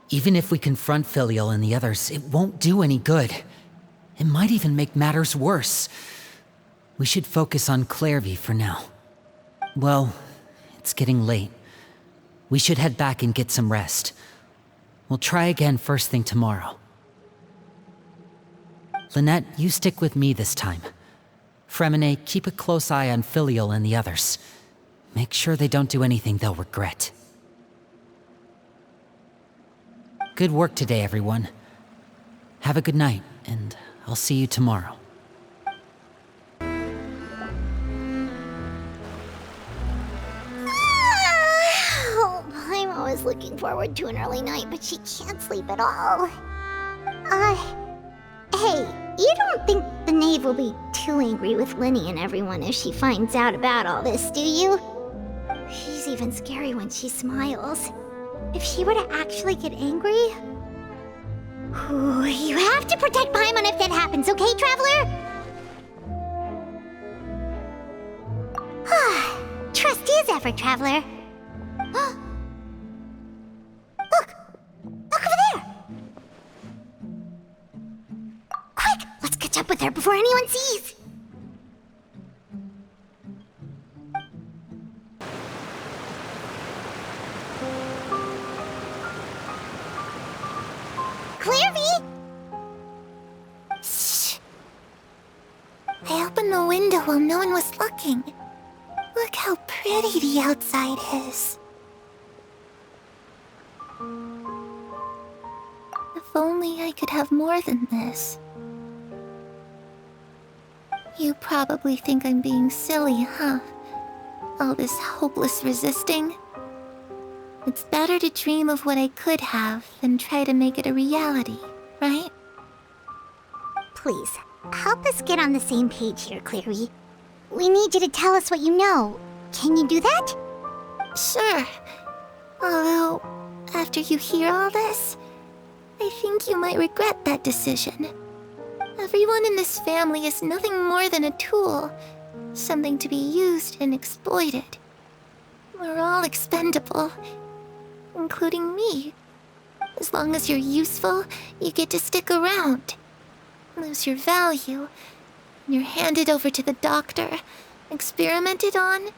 S1: Even if we confront Filial and the others, it won't do any good. It might even make matters worse. We should focus on Clairvy for now. Well, it's getting late. We should head back and get some rest. We'll try again first thing tomorrow. Lynette, you stick with me this time. Fremine, keep a close eye on Filial and the others. Make sure they don't do anything they'll regret. Good work today, everyone. Have a good night, and I'll see you tomorrow.
S2: I'm always looking forward to an early night, but she can't sleep at all. Hey, you don't think the knave will be too angry with Linny and everyone if she finds out about all this, do you? She's even scary when she smiles. If she were to actually get angry... Ooh, you have to protect Paimon if that happens, okay, Traveler? Trust is effort, Traveler. Look! Look over there! Quick! Let's catch up with her before anyone sees! Clairvy!
S9: Shh. I opened the window while no one was looking. Look how pretty the outside is. If only I could have more than this. You probably think I'm being silly, huh? All this hopeless resisting. It's better to dream of what I could have than try to make it a reality, right?
S2: Please, help us get on the same page here, Clary. We need you to tell us what you know. Can you do that?
S9: Sure. Although, after you hear all this, I think you might regret that decision. Everyone in this family is nothing more than a tool, something to be used and exploited. We're all expendable, including me. As long as you're useful, you get to stick around. Lose your value, and you're handed over to the doctor, experimented on,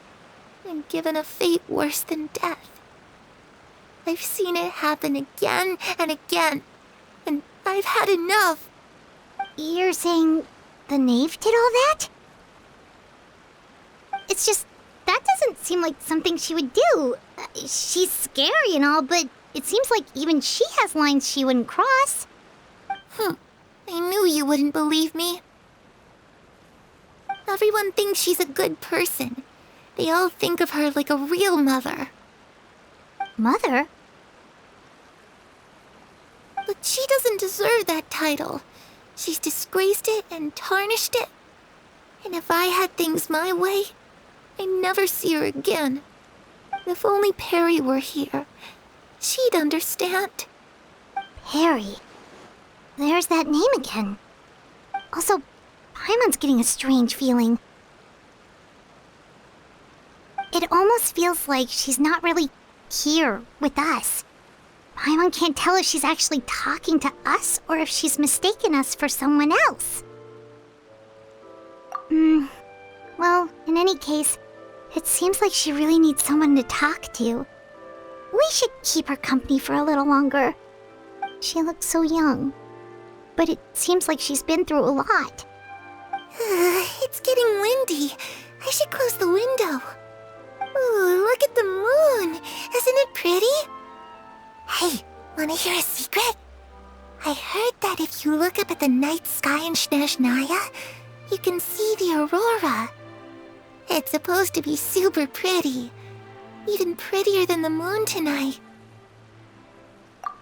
S9: and given a fate worse than death. I've seen it happen again and again, and I've had enough.
S2: You're saying the knave did all that? It's just, that doesn't seem like something she would do. She's scary and all, but it seems like even she has lines she wouldn't cross.
S9: I knew you wouldn't believe me. Everyone thinks she's a good person. They all think of her like a real mother.
S2: Mother?
S9: But she doesn't deserve that title. She's disgraced it and tarnished it. And if I had things my way, I'd never see her again. If only Perry were here, she'd understand.
S2: Perry. There's that name again. Also, Paimon's getting a strange feeling. It almost feels like she's not really here with us. Paimon can't tell if she's actually talking to us or if she's mistaken us for someone else. Well, in any case, it seems like she really needs someone to talk to. We should keep her company for a little longer. She looks so young. But it seems like she's been through a lot.
S9: It's getting windy. I should close the window. Ooh, look at the moon. Isn't it pretty? Hey, wanna hear a secret? I heard that if you look up at the night sky in Snezhnaya, you can see the aurora. It's supposed to be super pretty. Even prettier than the moon tonight.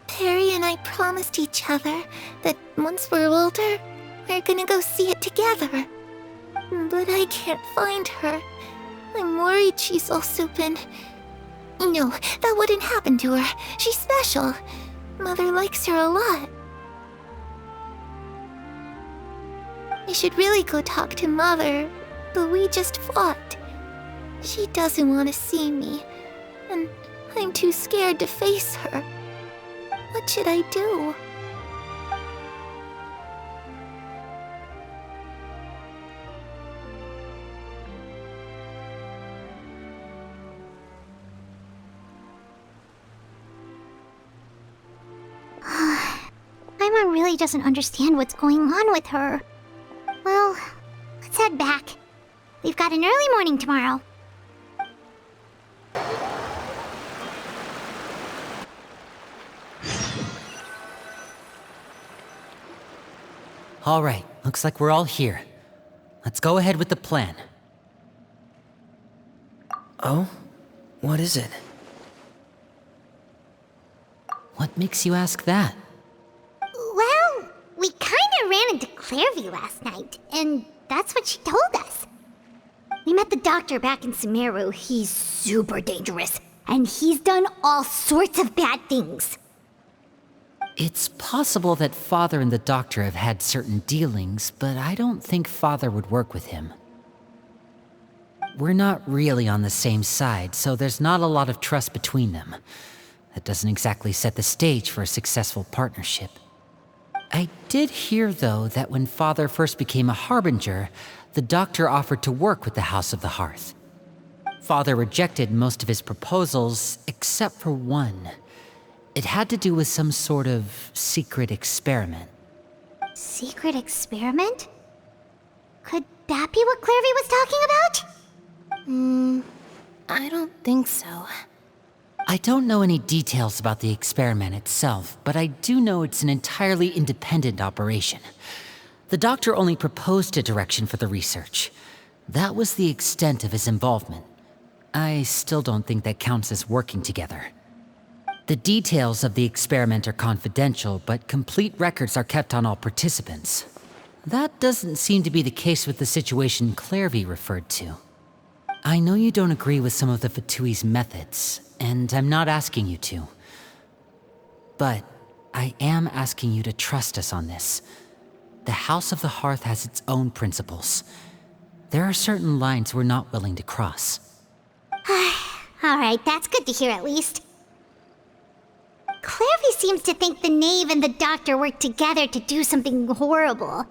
S9: Perry and I promised each other that once we're older, we're gonna go see it together. But I can't find her. I'm worried she's also been... No, that wouldn't happen to her. She's special. Mother likes her a lot. I should really go talk to Mother, but we just fought. She doesn't want to see me, and I'm too scared to face her. What should I do?
S2: Paimon really doesn't understand what's going on with her. Well, let's head back. We've got an early morning tomorrow.
S1: All right, looks like we're all here. Let's go ahead with the plan.
S8: Oh? What is it?
S1: What makes you ask that?
S2: Well, we kinda ran into Clairview last night, and that's what she told us. We met the doctor back in Sumeru. He's super dangerous, and he's done all sorts of bad things.
S1: It's possible that Father and the Doctor have had certain dealings, but I don't think Father would work with him. We're not really on the same side, so there's not a lot of trust between them. That doesn't exactly set the stage for a successful partnership. I did hear, though, that when Father first became a Harbinger, the Doctor offered to work with the House of the Hearth. Father rejected most of his proposals, except for one. It had to do with some sort of secret experiment.
S2: Secret experiment? Could that be what Clairview was talking about?
S6: I don't think so.
S1: I don't know any details about the experiment itself, but I do know it's an entirely independent operation. The doctor only proposed a direction for the research. That was the extent of his involvement. I still don't think that counts as working together. The details of the experiment are confidential, but complete records are kept on all participants. That doesn't seem to be the case with the situation Clairvy referred to. I know you don't agree with some of the Fatui's methods, and I'm not asking you to. But I am asking you to trust us on this. The House of the Hearth has its own principles. There are certain lines we're not willing to cross.
S2: Alright, that's good to hear at least. Clairvy seems to think the knave and the doctor worked together to do something horrible.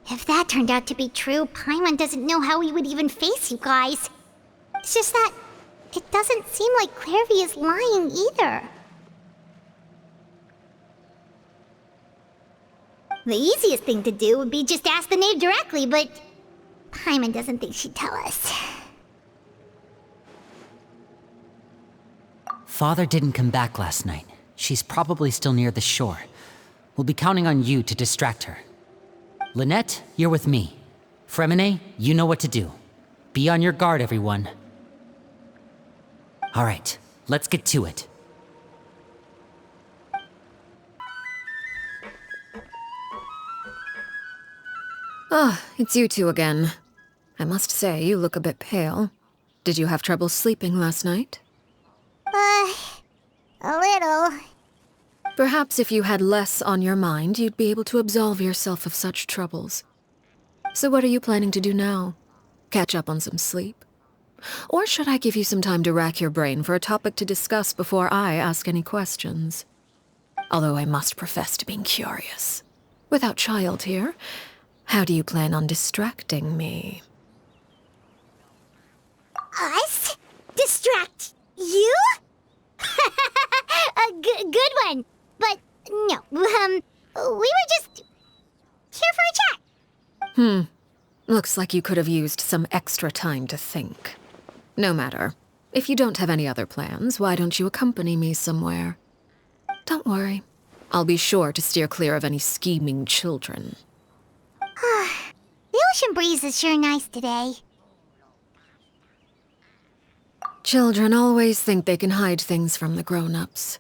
S2: If that turned out to be true, Paimon doesn't know how he would even face you guys. It's just that it doesn't seem like Clairvy is lying either. The easiest thing to do would be just ask the knave directly, but Paimon doesn't think she'd tell us.
S1: Father didn't come back last night. She's probably still near the shore. We'll be counting on you to distract her. Lynette, you're with me. Fremine, you know what to do. Be on your guard, everyone. All right, let's get to it.
S3: Ah, it's you two again. I must say, you look a bit pale. Did you have trouble sleeping last night?
S2: A little.
S3: Perhaps if you had less on your mind, you'd be able to absolve yourself of such troubles. So what are you planning to do now? Catch up on some sleep? Or should I give you some time to rack your brain for a topic to discuss before I ask any questions? Although I must profess to being curious. Without Child here, how do you plan on distracting me?
S2: Us? Distract you? A good one. But no, we were just here for a chat.
S3: Looks like you could have used some extra time to think. No matter. If you don't have any other plans, why don't you accompany me somewhere? Don't worry. I'll be sure to steer clear of any scheming children.
S2: The ocean breeze is sure nice today.
S3: Children always think they can hide things from the grown-ups.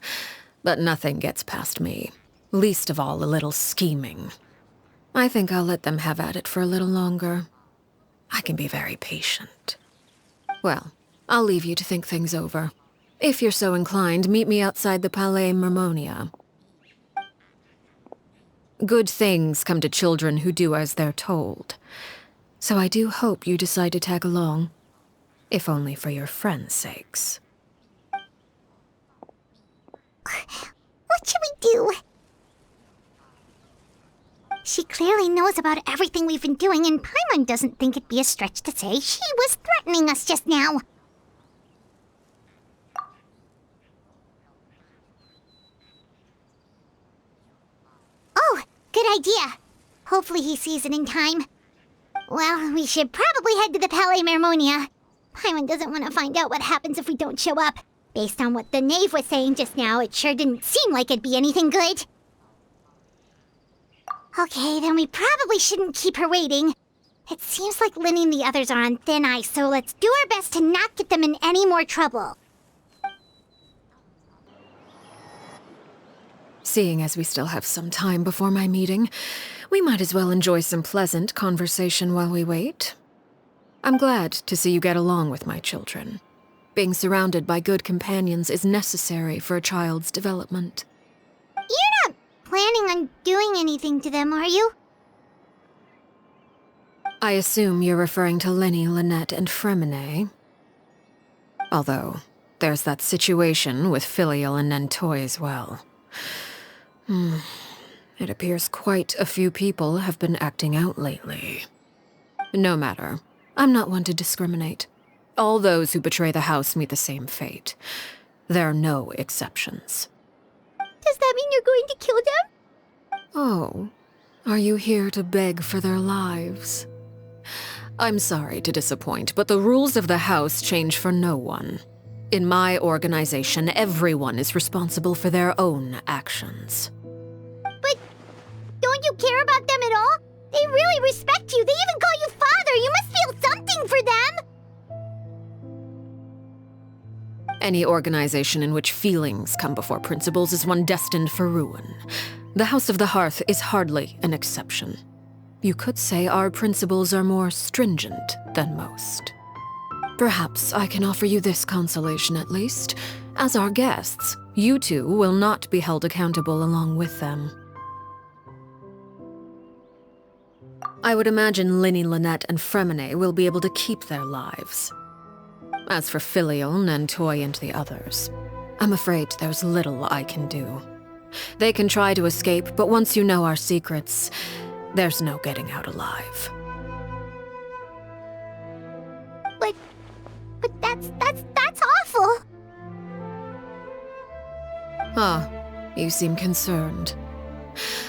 S3: But nothing gets past me. Least of all a little scheming. I think I'll let them have at it for a little longer. I can be very patient. Well, I'll leave you to think things over. If you're so inclined, meet me outside the Palais Mermonia. Good things come to children who do as they're told. So I do hope you decide to tag along. If only for your friends' sakes.
S2: What should we do? She clearly knows about everything we've been doing, and Paimon doesn't think it'd be a stretch to say she was threatening us just now. Oh, good idea. Hopefully he sees it in time. Well, we should probably head to the Palais Mermonia. Paimon doesn't want to find out what happens if we don't show up. Based on what the knave was saying just now, it sure didn't seem like it'd be anything good. Okay, then we probably shouldn't keep her waiting. It seems like Linny and the others are on thin ice, so let's do our best to not get them in any more trouble.
S3: Seeing as we still have some time before my meeting, we might as well enjoy some pleasant conversation while we wait. I'm glad to see you get along with my children. Being surrounded by good companions is necessary for a child's development.
S2: You're not planning on doing anything to them, are you?
S3: I assume you're referring to Lenny, Lynette, and Fremine. Although, there's that situation with Filial and Nentoy as well. It appears quite a few people have been acting out lately. No matter. I'm not one to discriminate. All those who betray the house meet the same fate. There are no exceptions.
S2: Does that mean you're going to kill them?
S3: Oh, are you here to beg for their lives? I'm sorry to disappoint, but the rules of the house change for no one. In my organization, everyone is responsible for their own actions.
S2: But don't you care about them at all? They really respect you. They even call you father. You must feel something for them.
S3: Any organization in which feelings come before principles is one destined for ruin. The House of the Hearth is hardly an exception. You could say our principles are more stringent than most. Perhaps I can offer you this consolation at least. As our guests, you two will not be held accountable along with them. I would imagine Linny, Lynette, and Fremine will be able to keep their lives. As for Filial, Nantoy, and the others, I'm afraid there's little I can do. They can try to escape, but once you know our secrets, there's no getting out alive.
S2: But that's awful.
S3: Ah, you seem concerned.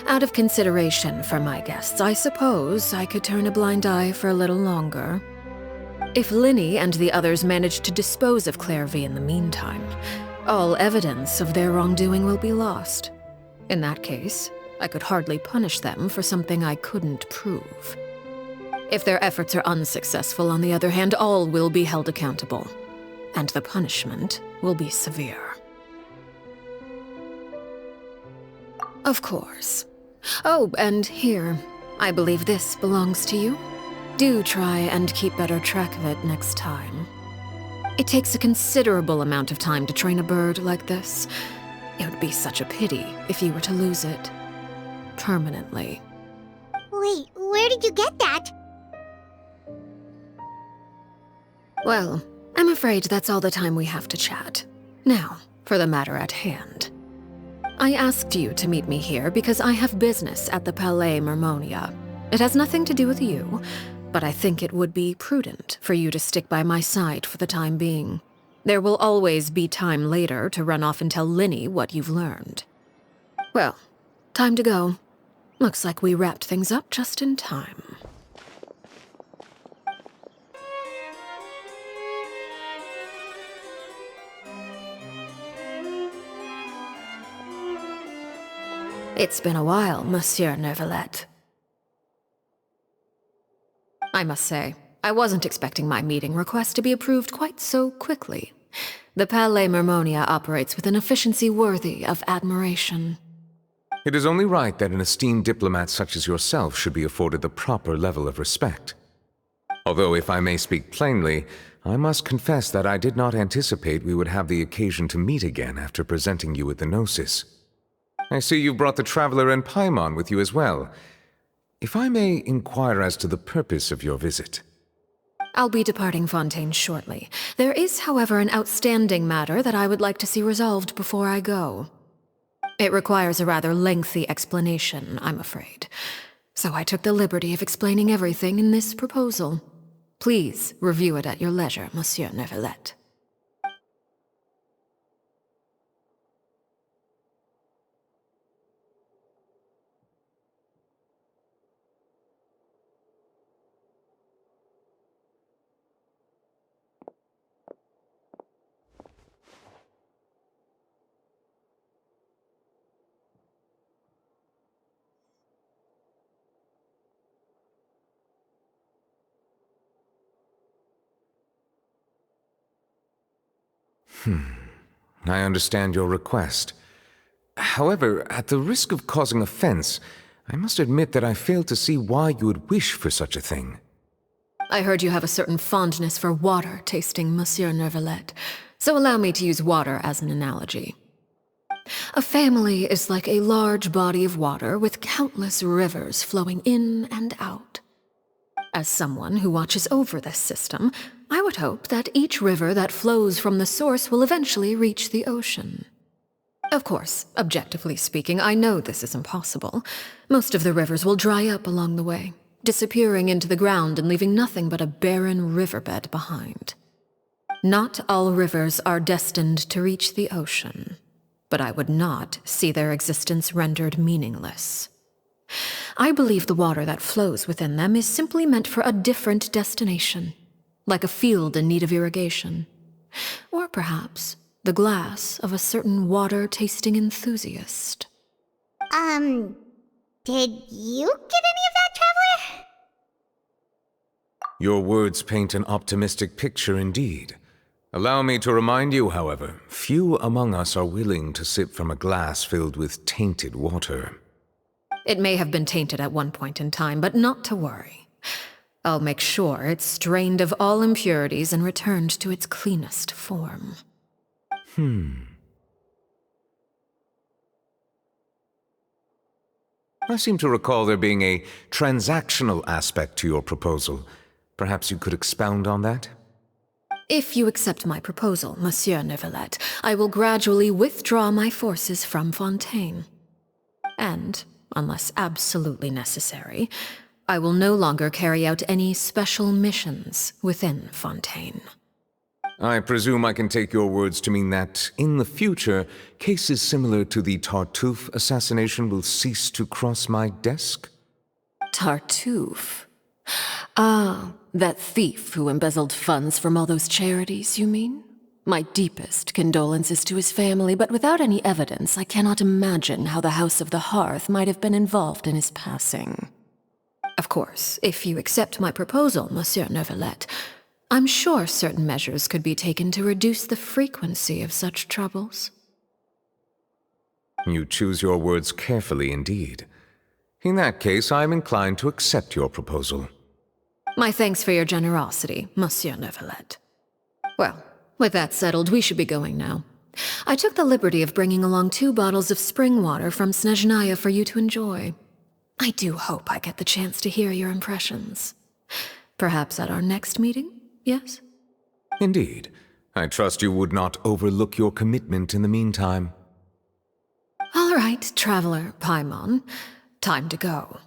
S3: Out of consideration for my guests, I suppose I could turn a blind eye for a little longer. If Linny and the others manage to dispose of Clairvy in the meantime, all evidence of their wrongdoing will be lost. In that case, I could hardly punish them for something I couldn't prove. If their efforts are unsuccessful, on the other hand, all will be held accountable, and the punishment will be severe. Of course. Oh, and here, I believe this belongs to you. Do try and keep better track of it next time. It takes a considerable amount of time to train a bird like this. It would be such a pity if you were to lose it. Permanently.
S2: Wait, where did you get that?
S3: Well, I'm afraid that's all the time we have to chat. Now, for the matter at hand. I asked you to meet me here because I have business at the Palais Mermonia. It has nothing to do with you, but I think it would be prudent for you to stick by my side for the time being. There will always be time later to run off and tell Linny what you've learned. Well, time to go. Looks like we wrapped things up just in time. It's been a while, Monsieur Neuvillette. I must say, I wasn't expecting my meeting request to be approved quite so quickly. The Palais Mermonia operates with an efficiency worthy of admiration.
S11: It is only right that an esteemed diplomat such as yourself should be afforded the proper level of respect. Although, if I may speak plainly, I must confess that I did not anticipate we would have the occasion to meet again after presenting you with the Gnosis. I see you've brought the Traveler and Paimon with you as well. If I may inquire as to the purpose of your visit.
S3: I'll be departing Fontaine shortly. There is, however, an outstanding matter that I would like to see resolved before I go. It requires a rather lengthy explanation, I'm afraid. So I took the liberty of explaining everything in this proposal. Please review it at your leisure, Monsieur Neuvillette.
S11: I understand your request. However, at the risk of causing offense, I must admit that I fail to see why you would wish for such a thing.
S3: I heard you have a certain fondness for water tasting, Monsieur Neuvillette, so allow me to use water as an analogy. A family is like a large body of water with countless rivers flowing in and out. As someone who watches over this system, I would hope that each river that flows from the source will eventually reach the ocean. Of course, objectively speaking, I know this is impossible. Most of the rivers will dry up along the way, disappearing into the ground and leaving nothing but a barren riverbed behind. Not all rivers are destined to reach the ocean, but I would not see their existence rendered meaningless. I believe the water that flows within them is simply meant for a different destination, like a field in need of irrigation. Or perhaps the glass of a certain water-tasting enthusiast.
S2: Did you get any of that, Traveler?
S11: Your words paint an optimistic picture indeed. Allow me to remind you, however, few among us are willing to sip from a glass filled with tainted water.
S3: It may have been tainted at one point in time, but not to worry. I'll make sure it's drained of all impurities and returned to its cleanest form.
S11: I seem to recall there being a transactional aspect to your proposal. Perhaps you could expound on that?
S3: If you accept my proposal, Monsieur Neuvillette, I will gradually withdraw my forces from Fontaine. And, unless absolutely necessary, I will no longer carry out any special missions within Fontaine.
S11: I presume I can take your words to mean that, in the future, cases similar to the Tartuffe assassination will cease to cross my desk?
S3: Tartuffe? Ah, that thief who embezzled funds from all those charities, you mean? My deepest condolences to his family, but without any evidence, I cannot imagine how the House of the Hearth might have been involved in his passing. Of course, if you accept my proposal, Monsieur Neuvillette, I'm sure certain measures could be taken to reduce the frequency of such troubles.
S11: You choose your words carefully indeed. In that case, I am inclined to accept your proposal.
S3: My thanks for your generosity, Monsieur Neuvillette. Well, with that settled, we should be going now. I took the liberty of bringing along 2 bottles of spring water from Snezhnaya for you to enjoy. I do hope I get the chance to hear your impressions. Perhaps at our next meeting? Yes?
S11: Indeed. I trust you would not overlook your commitment in the meantime.
S3: All right, Traveler Paimon. Time to go.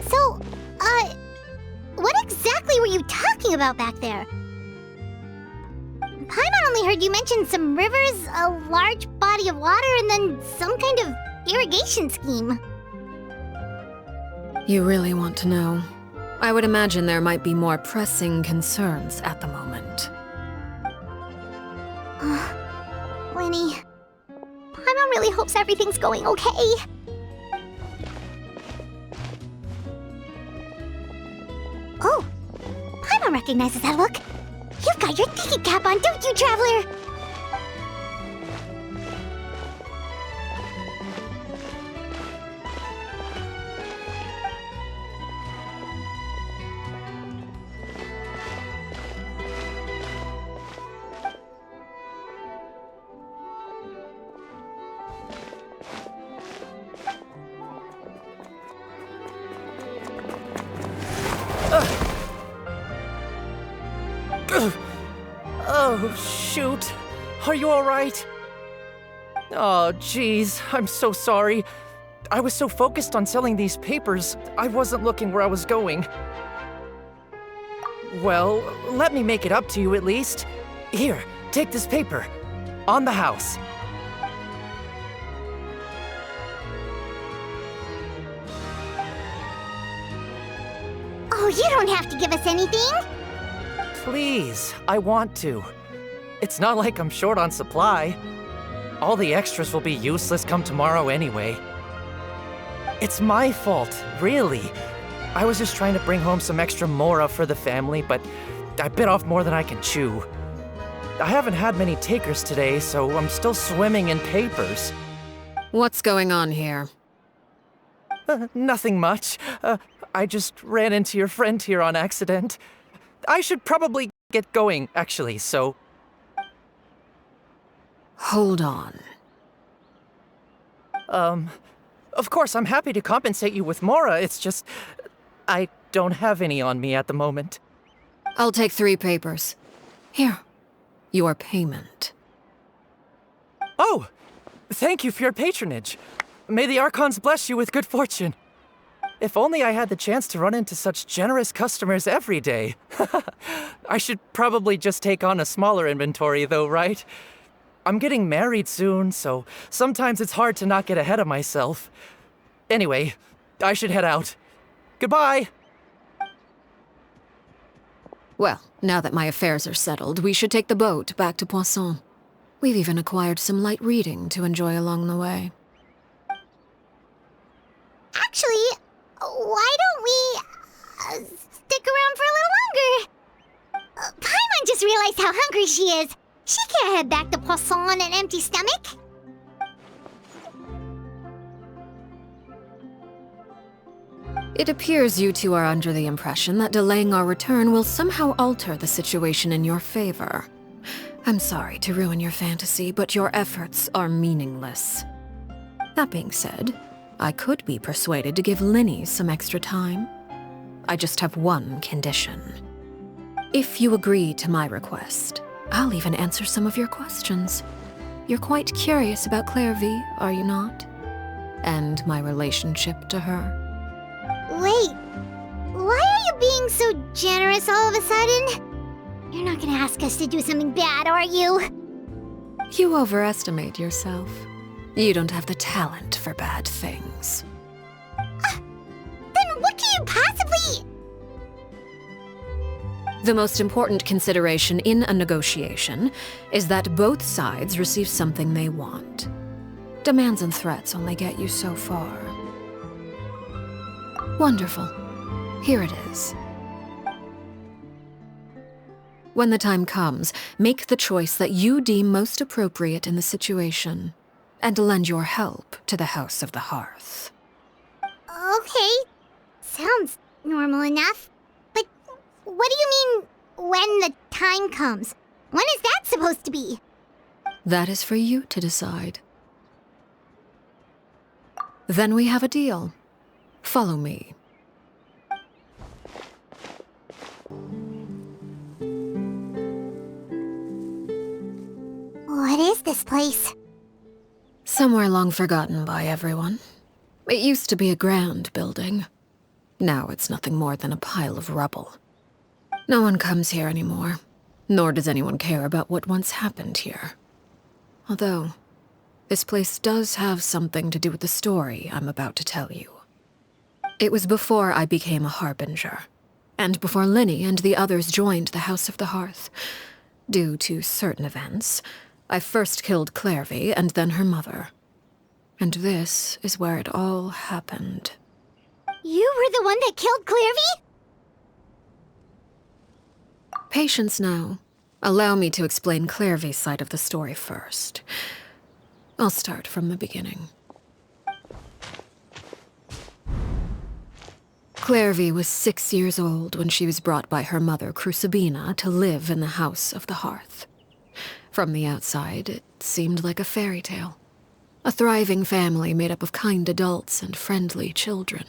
S2: So, what exactly were you talking about back there? Paimon only heard you mention some rivers, a large body of water, and then some kind of irrigation scheme.
S3: You really want to know? I would imagine there might be more pressing concerns at the moment.
S2: Winnie, Paimon really hopes everything's going okay. Oh, Paimon recognizes that look. You've got your thinking cap on, don't you, Traveler?
S4: Oh, shoot. Are you alright? Oh, jeez. I'm so sorry. I was so focused on selling these papers, I wasn't looking where I was going. Well, let me make it up to you at least. Here, take this paper. On the house.
S2: Oh, you don't have to give us anything.
S4: Please, I want to. It's not like I'm short on supply. All the extras will be useless come tomorrow anyway. It's my fault, really. I was just trying to bring home some extra mora for the family, but I bit off more than I can chew. I haven't had many takers today, so I'm still swimming in papers.
S3: What's going on here?
S4: Nothing much. I just ran into your friend here on accident. I should probably get going, actually, so...
S3: Hold on.
S4: Of course, I'm happy to compensate you with mora, it's just... I don't have any on me at the moment.
S3: I'll take 3 papers. Here. Your payment.
S4: Oh! Thank you for your patronage. May the Archons bless you with good fortune.
S12: If only I had the chance to run into such generous customers every day. I should probably just take on a smaller inventory though, right? I'm getting married soon, so sometimes it's hard to not get ahead of myself. Anyway, I should head out. Goodbye!
S3: Well, now that my affairs are settled, we should take the boat back to Poisson. We've even acquired some light reading to enjoy along the way.
S2: Actually, why don't we stick around for a little longer? Paimon just realized how hungry she is. She can't head back to Poisson on an empty stomach.
S3: It appears you two are under the impression that delaying our return will somehow alter the situation in your favor. I'm sorry to ruin your fantasy, but your efforts are meaningless. That being said, I could be persuaded to give Linny some extra time. I just have one condition. If you agree to my request, I'll even answer some of your questions. You're quite curious about Clairvy, are you not? And my relationship to her.
S2: Wait, why are you being so generous all of a sudden? You're not gonna ask us to do something bad, are you?
S3: You overestimate yourself. You don't have the talent for bad things.
S2: Then what can you possibly...
S3: The most important consideration in a negotiation is that both sides receive something they want. Demands and threats only get you so far. Wonderful. Here it is. When the time comes, make the choice that you deem most appropriate in the situation, and lend your help to the House of the Hearth.
S2: Okay, sounds normal enough. But what do you mean, when the time comes? When is that supposed to be?
S3: That is for you to decide. Then we have a deal. Follow me.
S2: What is this place?
S3: Somewhere long forgotten by everyone. It used to be a grand building. Now it's nothing more than a pile of rubble. No one comes here anymore, nor does anyone care about what once happened here. Although, this place does have something to do with the story I'm about to tell you. It was before I became a Harbinger, and before Linny and the others joined the House of the Hearth. Due to certain events, I first killed Clairvy and then her mother. And this is where it all happened.
S2: You were the one that killed Clairvy?
S3: Patience now. Allow me to explain Clairvy's side of the story first. I'll start from the beginning. Clairvy was 6 years old when she was brought by her mother, Crucibina, to live in the House of the Hearth. From the outside, it seemed like a fairy tale. A thriving family made up of kind adults and friendly children.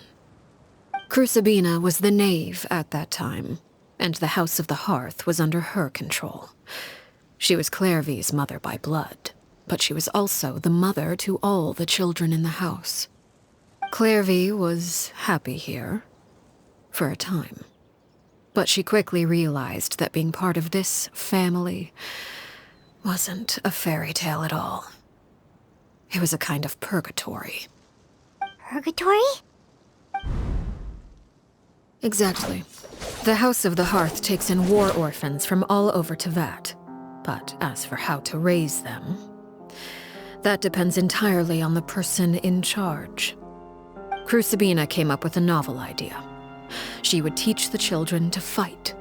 S3: Crucibina was the knave at that time, and the House of the Hearth was under her control. She was Clairvy's mother by blood, but she was also the mother to all the children in the house. Clairvy was happy here, for a time. But she quickly realized that being part of this family wasn't a fairy tale at all. It was a kind of purgatory.
S2: Purgatory?
S3: Exactly. The House of the Hearth takes in war orphans from all over Tevat. But as for how to raise them, that depends entirely on the person in charge. Crucibina came up with a novel idea. She would teach the children to fight,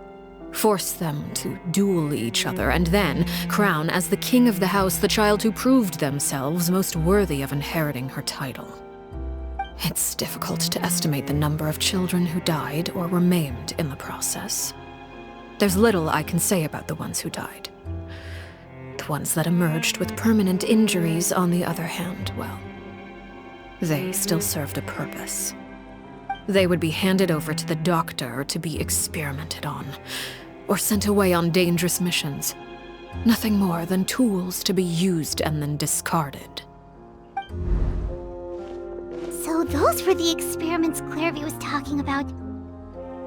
S3: force them to duel each other, and then crown as the king of the house the child who proved themselves most worthy of inheriting her title. It's difficult to estimate the number of children who died or were maimed in the process. There's little I can say about the ones who died. The ones that emerged with permanent injuries, on the other hand, well, they still served a purpose. They would be handed over to the doctor to be experimented on, or sent away on dangerous missions. Nothing more than tools to be used and then discarded.
S2: So those were the experiments Clairvy was talking about.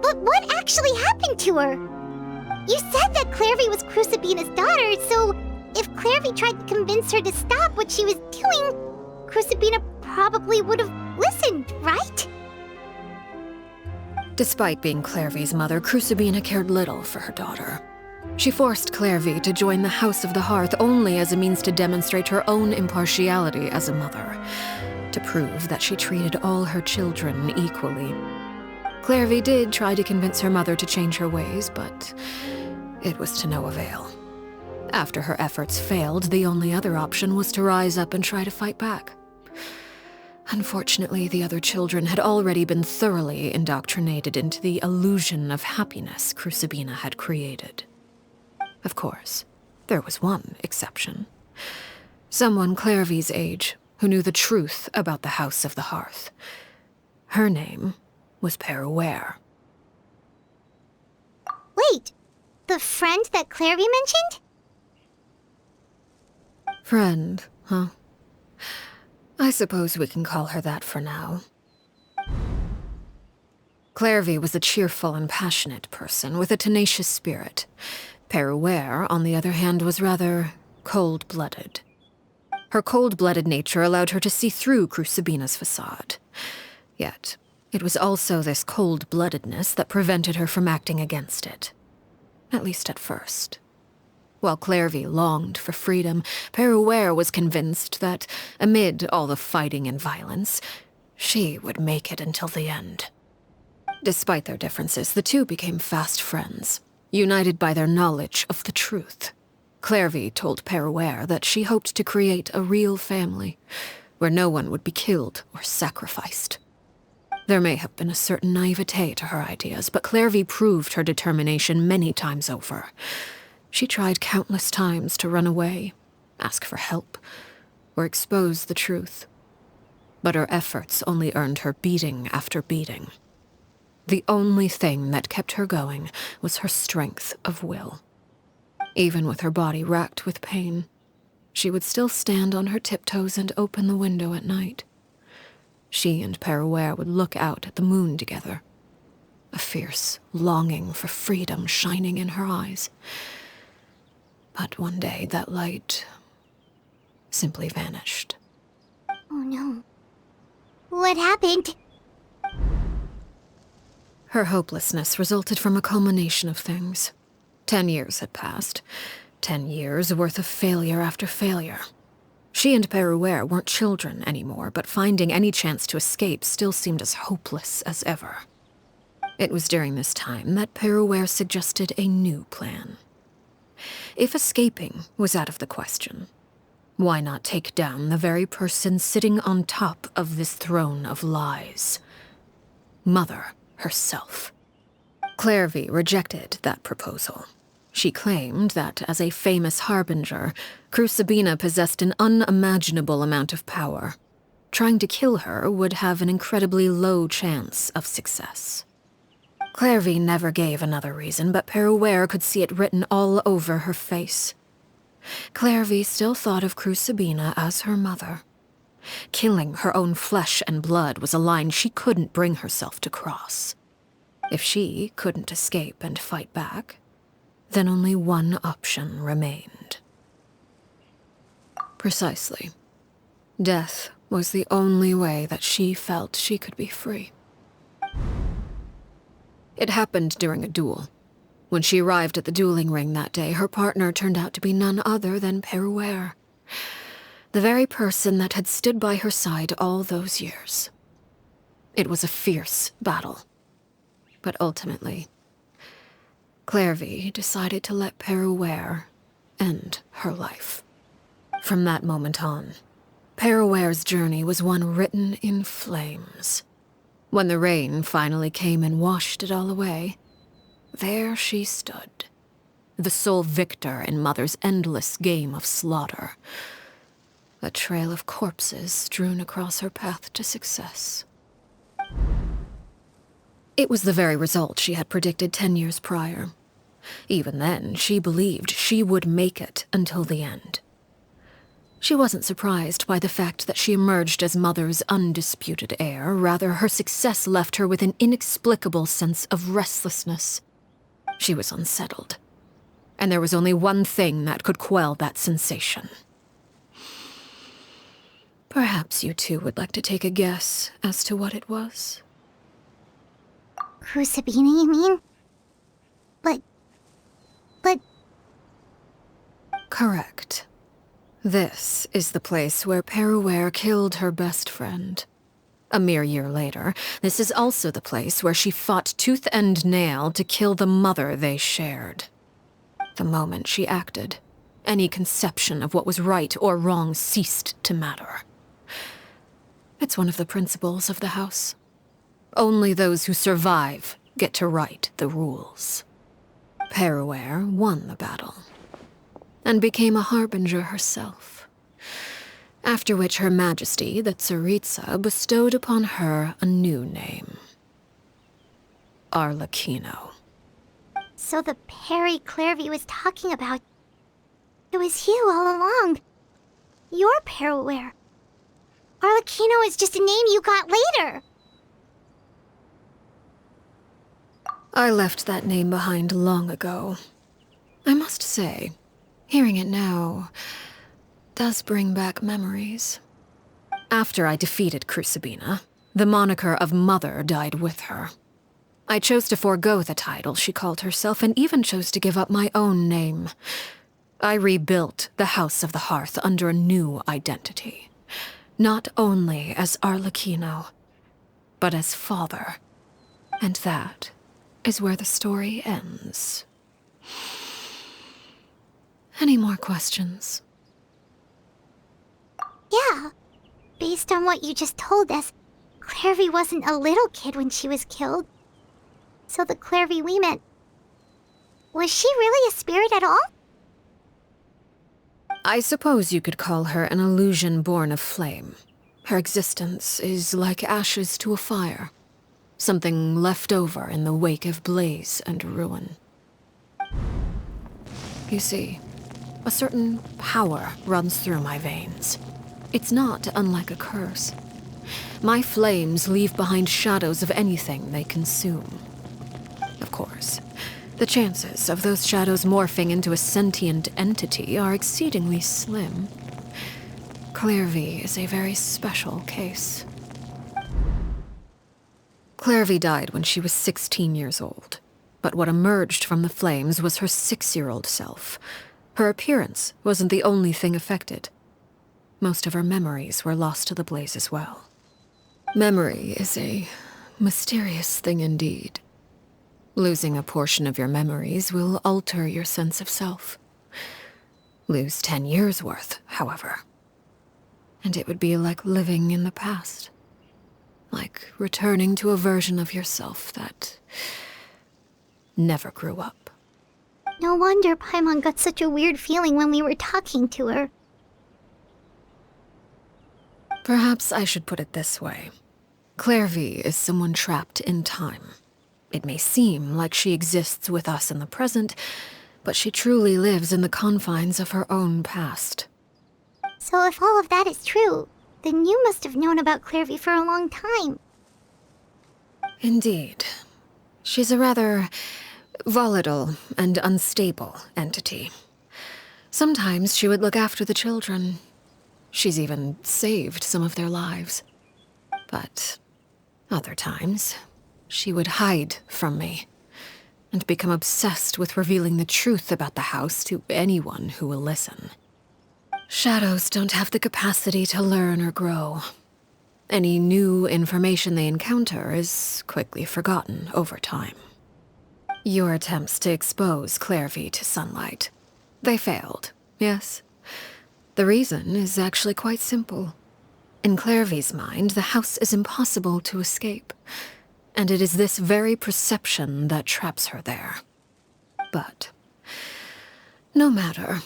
S2: But what actually happened to her? You said that Clairvy was Crucibina's daughter, so if Clairvy tried to convince her to stop what she was doing, Crucibina probably would have listened, right?
S3: Despite being Clairvy's mother, Crucibina cared little for her daughter. She forced Clairvy to join the House of the Hearth only as a means to demonstrate her own impartiality as a mother, to prove that she treated all her children equally. Clairvy did try to convince her mother to change her ways, but it was to no avail. After her efforts failed, the only other option was to rise up and try to fight back. Unfortunately, the other children had already been thoroughly indoctrinated into the illusion of happiness Crucibina had created. Of course, there was one exception. Someone Clairvy's age who knew the truth about the House of the Hearth. Her name was Peruere.
S2: Wait, the friend that Clairvy mentioned?
S3: Friend, huh? I suppose we can call her that for now. Clairvy was a cheerful and passionate person with a tenacious spirit. Peruere, on the other hand, was rather cold-blooded. Her cold-blooded nature allowed her to see through Crucibina's facade. Yet, it was also this cold-bloodedness that prevented her from acting against it. At least at first. While Clairvy longed for freedom, Peruere was convinced that, amid all the fighting and violence, she would make it until the end. Despite their differences, the two became fast friends, united by their knowledge of the truth. Clairvy told Peruere that she hoped to create a real family, where no one would be killed or sacrificed. There may have been a certain naivete to her ideas, but Clairvy proved her determination many times over. She tried countless times to run away, ask for help, or expose the truth. But her efforts only earned her beating after beating. The only thing that kept her going was her strength of will. Even with her body racked with pain, she would still stand on her tiptoes and open the window at night. She and Peruere would look out at the moon together, a fierce longing for freedom shining in her eyes. But one day that light simply vanished.
S2: Oh no. What happened?
S3: Her hopelessness resulted from a culmination of things. 10 years had passed. 10 years worth of failure after failure. She and Peruere weren't children anymore, but finding any chance to escape still seemed as hopeless as ever. It was during this time that Peruere suggested a new plan. If escaping was out of the question, why not take down the very person sitting on top of this throne of lies? Mother herself. Clairvy rejected that proposal. She claimed that, as a famous harbinger, Crucibina possessed an unimaginable amount of power. Trying to kill her would have an incredibly low chance of success. Clairvy never gave another reason, but Peruere could see it written all over her face. Clairvy still thought of Crucibina as her mother. Killing her own flesh and blood was a line she couldn't bring herself to cross. If she couldn't escape and fight back, then only one option remained. Precisely. Death was the only way that she felt she could be free. It happened during a duel. When she arrived at the dueling ring that day, her partner turned out to be none other than Peruere, the very person that had stood by her side all those years. It was a fierce battle. But ultimately, Clairvy decided to let Peruere end her life. From that moment on, Peruere's journey was one written in flames. When the rain finally came and washed it all away, there she stood, the sole victor in Mother's endless game of slaughter. A trail of corpses strewn across her path to success. It was the very result she had predicted 10 years prior. Even then, she believed she would make it until the end. She wasn't surprised by the fact that she emerged as Mother's undisputed heir. Rather, her success left her with an inexplicable sense of restlessness. She was unsettled. And there was only one thing that could quell that sensation. Perhaps you two would like to take a guess as to what it was?
S2: Crucibina, you mean? But...
S3: Correct. This is the place where Peruere killed her best friend. A mere year later, this is also the place where she fought tooth and nail to kill the mother they shared. The moment she acted, any conception of what was right or wrong ceased to matter. It's one of the principles of the house. Only those who survive get to write the rules. Peruere won the battle, and became a harbinger herself. After which Her Majesty, the Tsaritsa, bestowed upon her a new name. Arлекино.
S2: So the Perry Clairvy was talking about... It was you all along. You're Peruere. Arlecchino is just a name you got later.
S3: I left that name behind long ago. I must say, hearing it now does bring back memories. After I defeated Crucibina, the moniker of Mother died with her. I chose to forego the title she called herself and even chose to give up my own name. I rebuilt the House of the Hearth under a new identity. Not only as Arlecchino, but as father. And that is where the story ends. Any more questions?
S2: Yeah. Based on what you just told us, Clairvy wasn't a little kid when she was killed. So the Clairvy we met... Was she really a spirit at all?
S3: I suppose you could call her an illusion born of flame. Her existence is like ashes to a fire. Something left over in the wake of blaze and ruin. You see, a certain power runs through my veins. It's not unlike a curse. My flames leave behind shadows of anything they consume. Of course, the chances of those shadows morphing into a sentient entity are exceedingly slim. Clairvy is a very special case. Clairvy died when she was 16 years old, but what emerged from the flames was her 6-year-old self. Her appearance wasn't the only thing affected. Most of her memories were lost to the blaze as well. Memory is a mysterious thing indeed. Losing a portion of your memories will alter your sense of self. Lose 10 years' worth, however, and it would be like living in the past. Like returning to a version of yourself that never grew up.
S2: No wonder Paimon got such a weird feeling when we were talking to her.
S3: Perhaps I should put it this way. Clairvy is someone trapped in time. It may seem like she exists with us in the present, but she truly lives in the confines of her own past.
S2: So if all of that is true, then you must have known about Clairvy for a long time.
S3: Indeed. She's a rather volatile and unstable entity. Sometimes she would look after the children. She's even saved some of their lives. But other times, she would hide from me and become obsessed with revealing the truth about the house to anyone who will listen. Shadows don't have the capacity to learn or grow. Any new information they encounter is quickly forgotten over time. Your attempts to expose Clairvy to sunlight, they failed, yes? The reason is actually quite simple. In Clairvy's mind, the house is impossible to escape, and it is this very perception that traps her there. But no matter.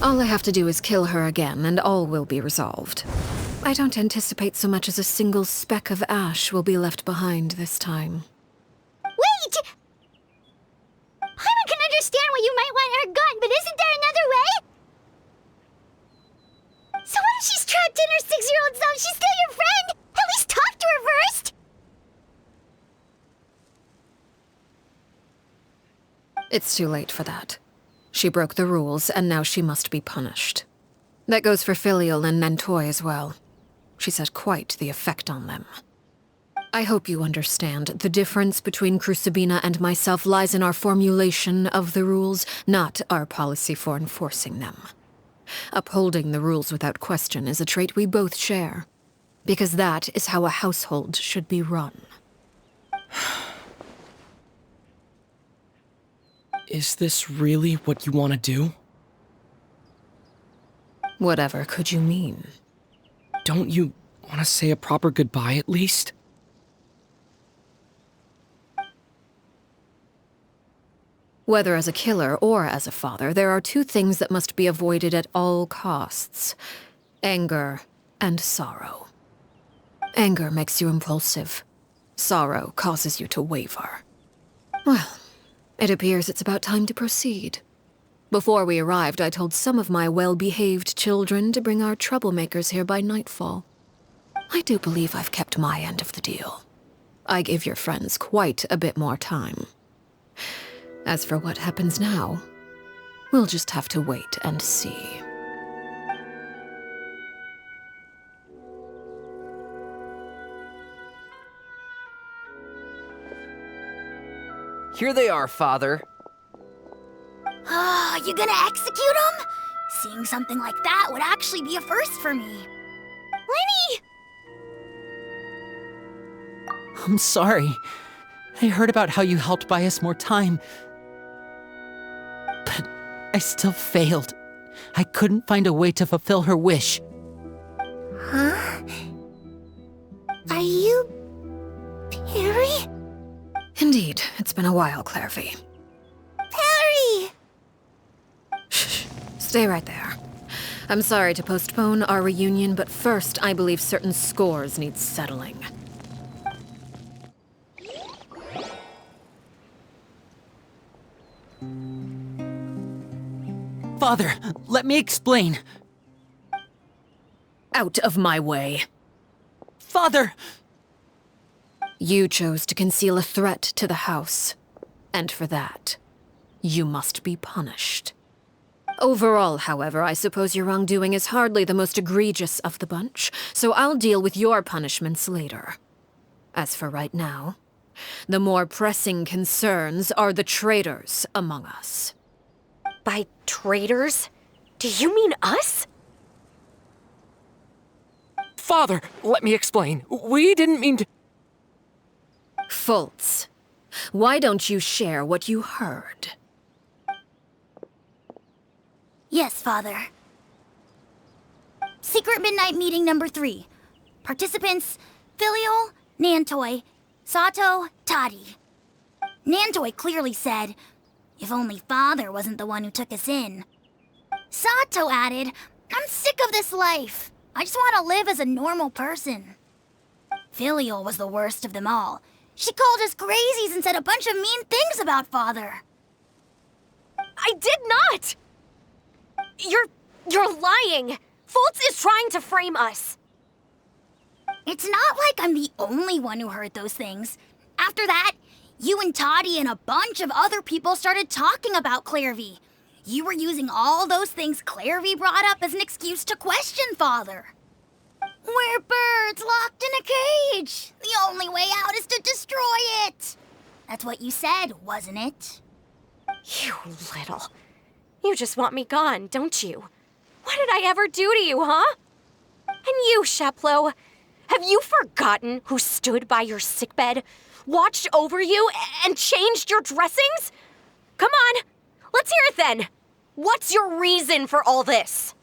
S3: All I have to do is kill her again, and all will be resolved. I don't anticipate so much as a single speck of ash will be left behind this time.
S2: Wait! Paimon can understand why you might want her gone, but isn't there another way? in her 6-year-old self. She's still your friend. At least talk to her first.
S3: It's too late for that. She broke the rules, and now she must be punished. That goes for Filial and Nantoy as well. She's had quite the effect on them. I hope you understand. The difference between Crucibina and myself lies in our formulation of the rules, not our policy for enforcing them. Upholding the rules without question is a trait we both share, because that is how a household should be run.
S13: Is this really what you want to do?
S3: Whatever could you mean?
S13: Don't you want to say a proper goodbye at least?
S3: Whether as a killer or as a father, there are two things that must be avoided at all costs: anger and sorrow. Anger makes you impulsive. Sorrow causes you to waver. Well, it appears it's about time to proceed. Before we arrived, I told some of my well-behaved children to bring our troublemakers here by nightfall. I do believe I've kept my end of the deal. I give your friends quite a bit more time. As for what happens now, we'll just have to wait and see.
S4: Here they are, Father.
S5: Ah, you gonna execute him? Seeing something like that would actually be a first for me. Lenny!
S1: I'm sorry. I heard about how you helped buy us more time. But I still failed. I couldn't find a way to fulfill her wish.
S2: Huh? Are you... Perry?
S3: Indeed, it's been a while, Clairvy.
S2: Perry!
S3: Shh, stay right there. I'm sorry to postpone our reunion, but first I believe certain scores need settling.
S1: Father, let me explain.
S3: Out of my way.
S1: Father!
S3: You chose to conceal a threat to the house, and for that, you must be punished. Overall, however, I suppose your wrongdoing is hardly the most egregious of the bunch, so I'll deal with your punishments later. As for right now, the more pressing concerns are the traitors among us.
S14: By traitors? Do you mean us?
S13: Father, let me explain. We didn't mean to...
S3: Fultz, why don't you share what you heard?
S5: Yes, Father. Secret Midnight Meeting number 3. Participants, Filial, Nantoy, Sato, Toddy. Nantoy clearly said, if only Father wasn't the one who took us in. Sato added, I'm sick of this life. I just want to live as a normal person. Filial was the worst of them all. She called us crazies and said a bunch of mean things about Father.
S14: I did not! You're lying! Fultz is trying to frame us.
S5: It's not like I'm the only one who heard those things. After that, you and Toddy and a bunch of other people started talking about Clairvy. You were using all those things Clairvy brought up as an excuse to question Father. We're birds locked in a cage. The only way out is to destroy it. That's what you said, wasn't it?
S14: You little... You just want me gone, don't you? What did I ever do to you, huh? And you, Sheplo, have you forgotten who stood by your sickbed, watched over you, and changed your dressings? Come on, let's hear it then. What's your reason for all this?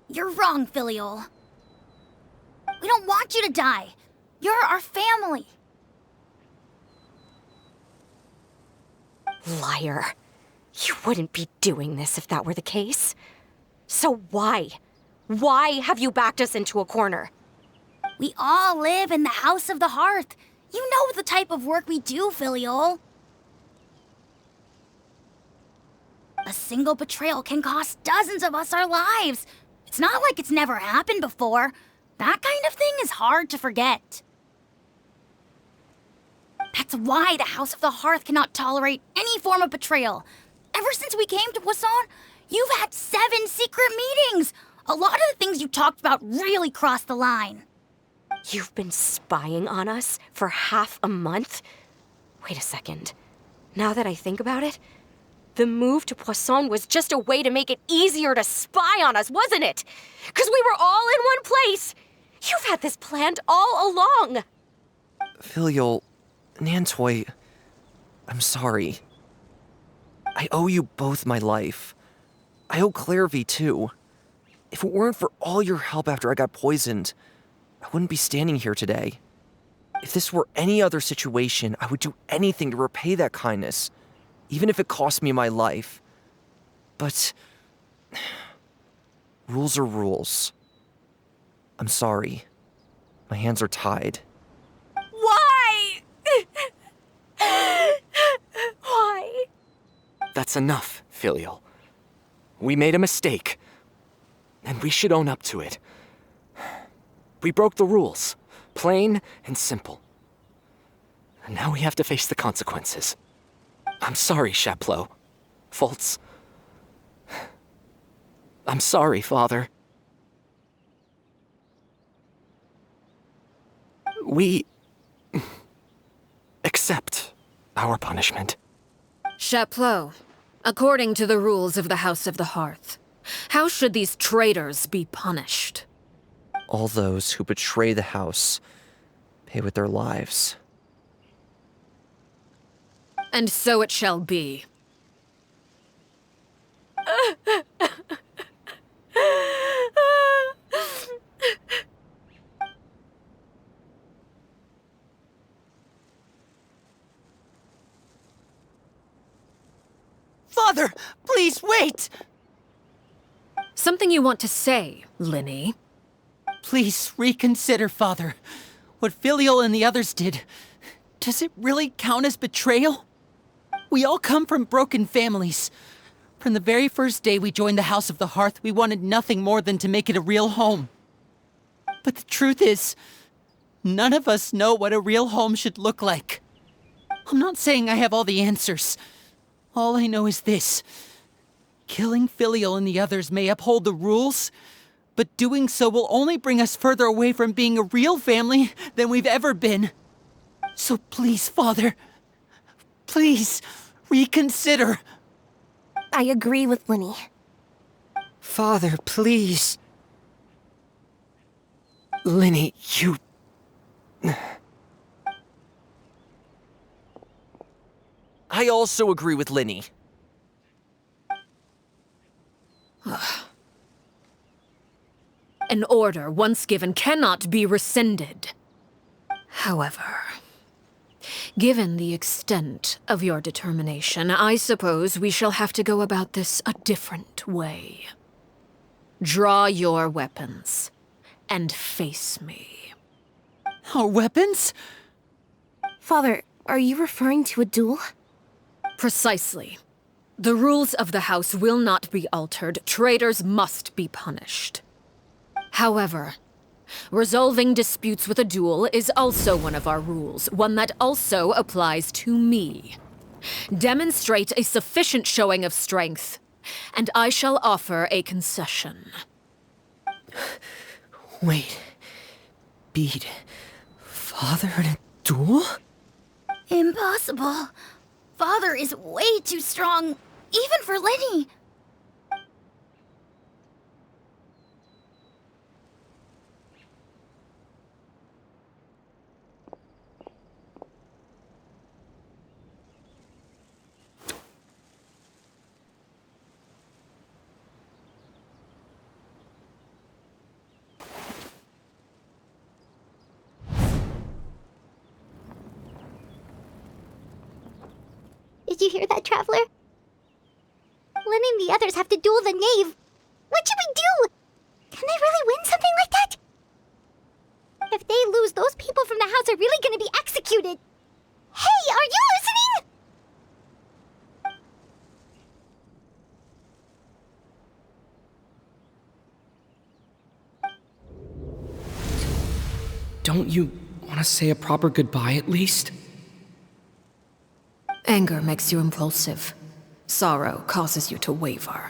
S5: You're wrong, Filial. We don't want you to die. You're our family.
S14: Liar. You wouldn't be doing this if that were the case. So why? Why have you backed us into a corner?
S5: We all live in the House of the Hearth. You know the type of work we do, Filial. A single betrayal can cost dozens of us our lives. It's not like it's never happened before. That kind of thing is hard to forget. That's why the House of the Hearth cannot tolerate any form of betrayal. Ever since we came to Poisson, you've had 7 secret meetings. A lot of the things you talked about really crossed the line.
S14: You've been spying on us for half a month? Wait a second. Now that I think about it, the move to Poisson was just a way to make it easier to spy on us, wasn't it? Because we were all in one place. You've had this planned all along.
S4: Filial, Nantoy, I'm sorry. I owe you both my life. I owe Clairvy too. If it weren't for all your help after I got poisoned, I wouldn't be standing here today. If this were any other situation, I would do anything to repay that kindness, even if it cost me my life. But rules are rules. I'm sorry. My hands are tied.
S14: Why? Why?
S7: That's enough, Filial. We made a mistake, and we should own up to it. We broke the rules, plain and simple. And now we have to face the consequences. I'm sorry, Chapleau. Fultz. I'm sorry, Father. We accept our punishment.
S3: Chapleau, according to the rules of the House of the Hearth, how should these traitors be punished?
S4: All those who betray the house pay with their lives.
S3: And so it shall be.
S1: Father, please wait!
S3: Something you want to say, Linny?
S1: Please reconsider, Father. What Filial and the others did, does it really count as betrayal? We all come from broken families. From the very first day we joined the House of the Hearth, we wanted nothing more than to make it a real home. But the truth is, none of us know what a real home should look like. I'm not saying I have all the answers. All I know is this. Killing Filial and the others may uphold the rules, but doing so will only bring us further away from being a real family than we've ever been. So please, Father, please reconsider.
S6: I agree with Linny.
S8: Father, please.
S7: Linny, you...
S4: I also agree with Linny.
S3: An order once given cannot be rescinded. However, given the extent of your determination, I suppose we shall have to go about this a different way. Draw your weapons and face me.
S1: Our weapons?
S6: Father, are you referring to a duel?
S3: Precisely. The rules of the house will not be altered. Traitors must be punished. However, resolving disputes with a duel is also one of our rules, one that also applies to me. Demonstrate a sufficient showing of strength, and I shall offer a concession.
S8: Wait. Beat Father in a duel?
S5: Impossible. Father is way too strong, even for Linny.
S2: Did you hear that, Traveler? Lenny and the others have to duel the knave. What should we do? Can they really win something like that? If they lose, those people from the house are really gonna be executed. Hey, are you listening?
S13: Don't you want to say a proper goodbye at least?
S3: Anger makes you impulsive. Sorrow causes you to waver.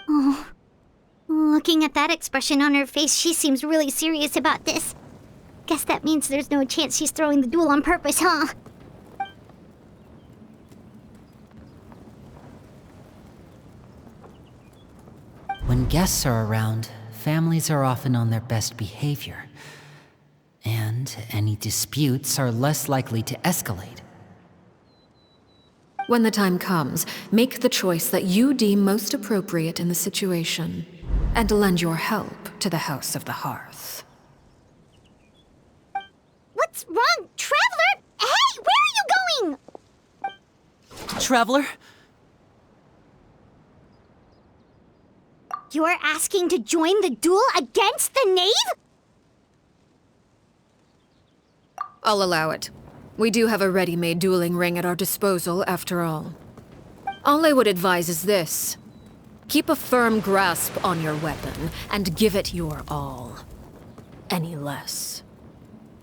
S2: Oh. Looking at that expression on her face, she seems really serious about this. Guess that means there's no chance she's throwing the duel on purpose, huh?
S1: When guests are around, families are often on their best behavior. And any disputes are less likely to escalate.
S3: When the time comes, make the choice that you deem most appropriate in the situation, and lend your help to the House of the Hearth.
S2: What's wrong, Traveler? Hey, where are you going?
S1: Traveler?
S2: You're asking to join the duel against the knave?
S3: I'll allow it. We do have a ready-made dueling ring at our disposal, after all. All I would advise is this. Keep a firm grasp on your weapon, and give it your all. Any less,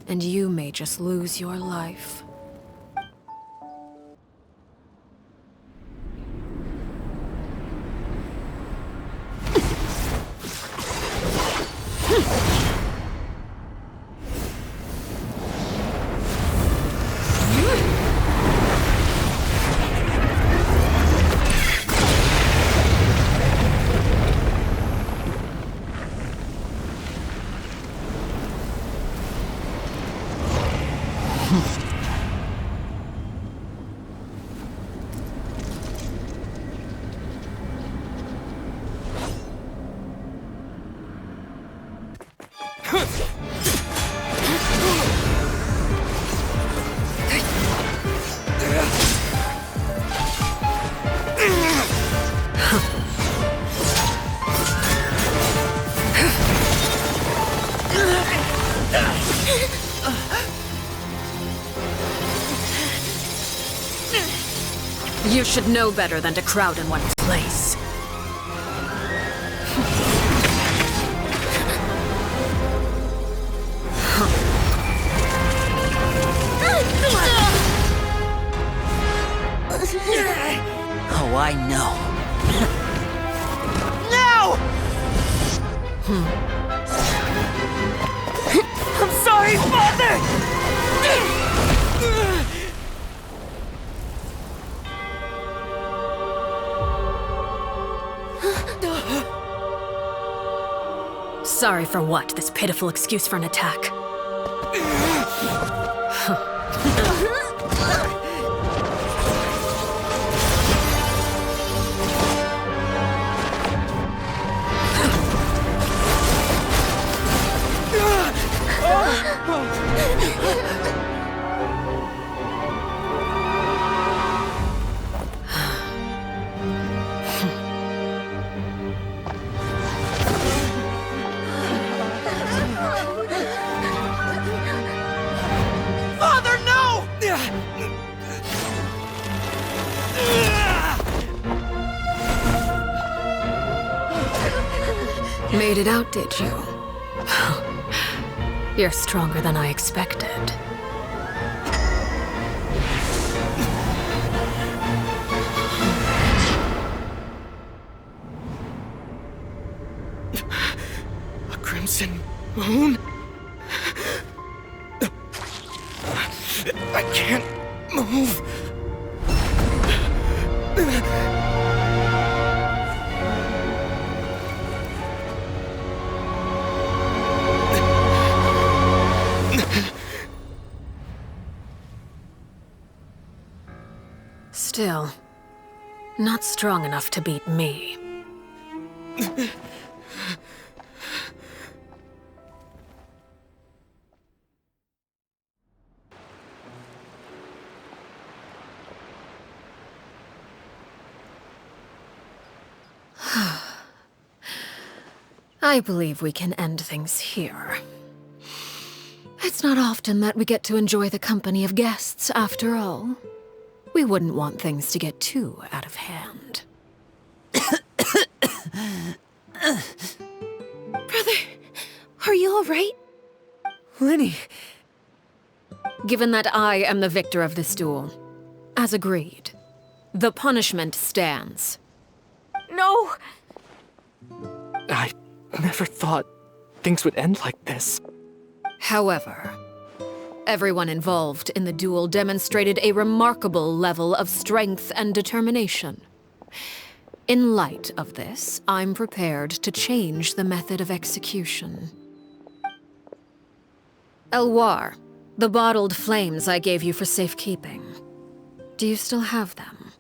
S3: and you may just lose your life. You should know better than to crowd in one place.
S1: Oh, I know.
S12: No! I'm sorry, Father!
S3: Sorry for what? This pitiful excuse for an attack? Made it out, did you? You're stronger than I expected.
S13: A crimson moon? I can't move.
S3: Still, not strong enough to beat me. I believe we can end things here. It's not often that we get to enjoy the company of guests, after all. We wouldn't want things to get too out of hand.
S6: Brother, are you all right?
S8: Lenny!
S3: Given that I am the victor of this duel, as agreed, the punishment stands.
S14: No!
S7: I never thought things would end like this.
S3: However, everyone involved in the duel demonstrated a remarkable level of strength and determination. In light of this, I'm prepared to change the method of execution. Elwar, the bottled flames I gave you for safekeeping. Do you still have them?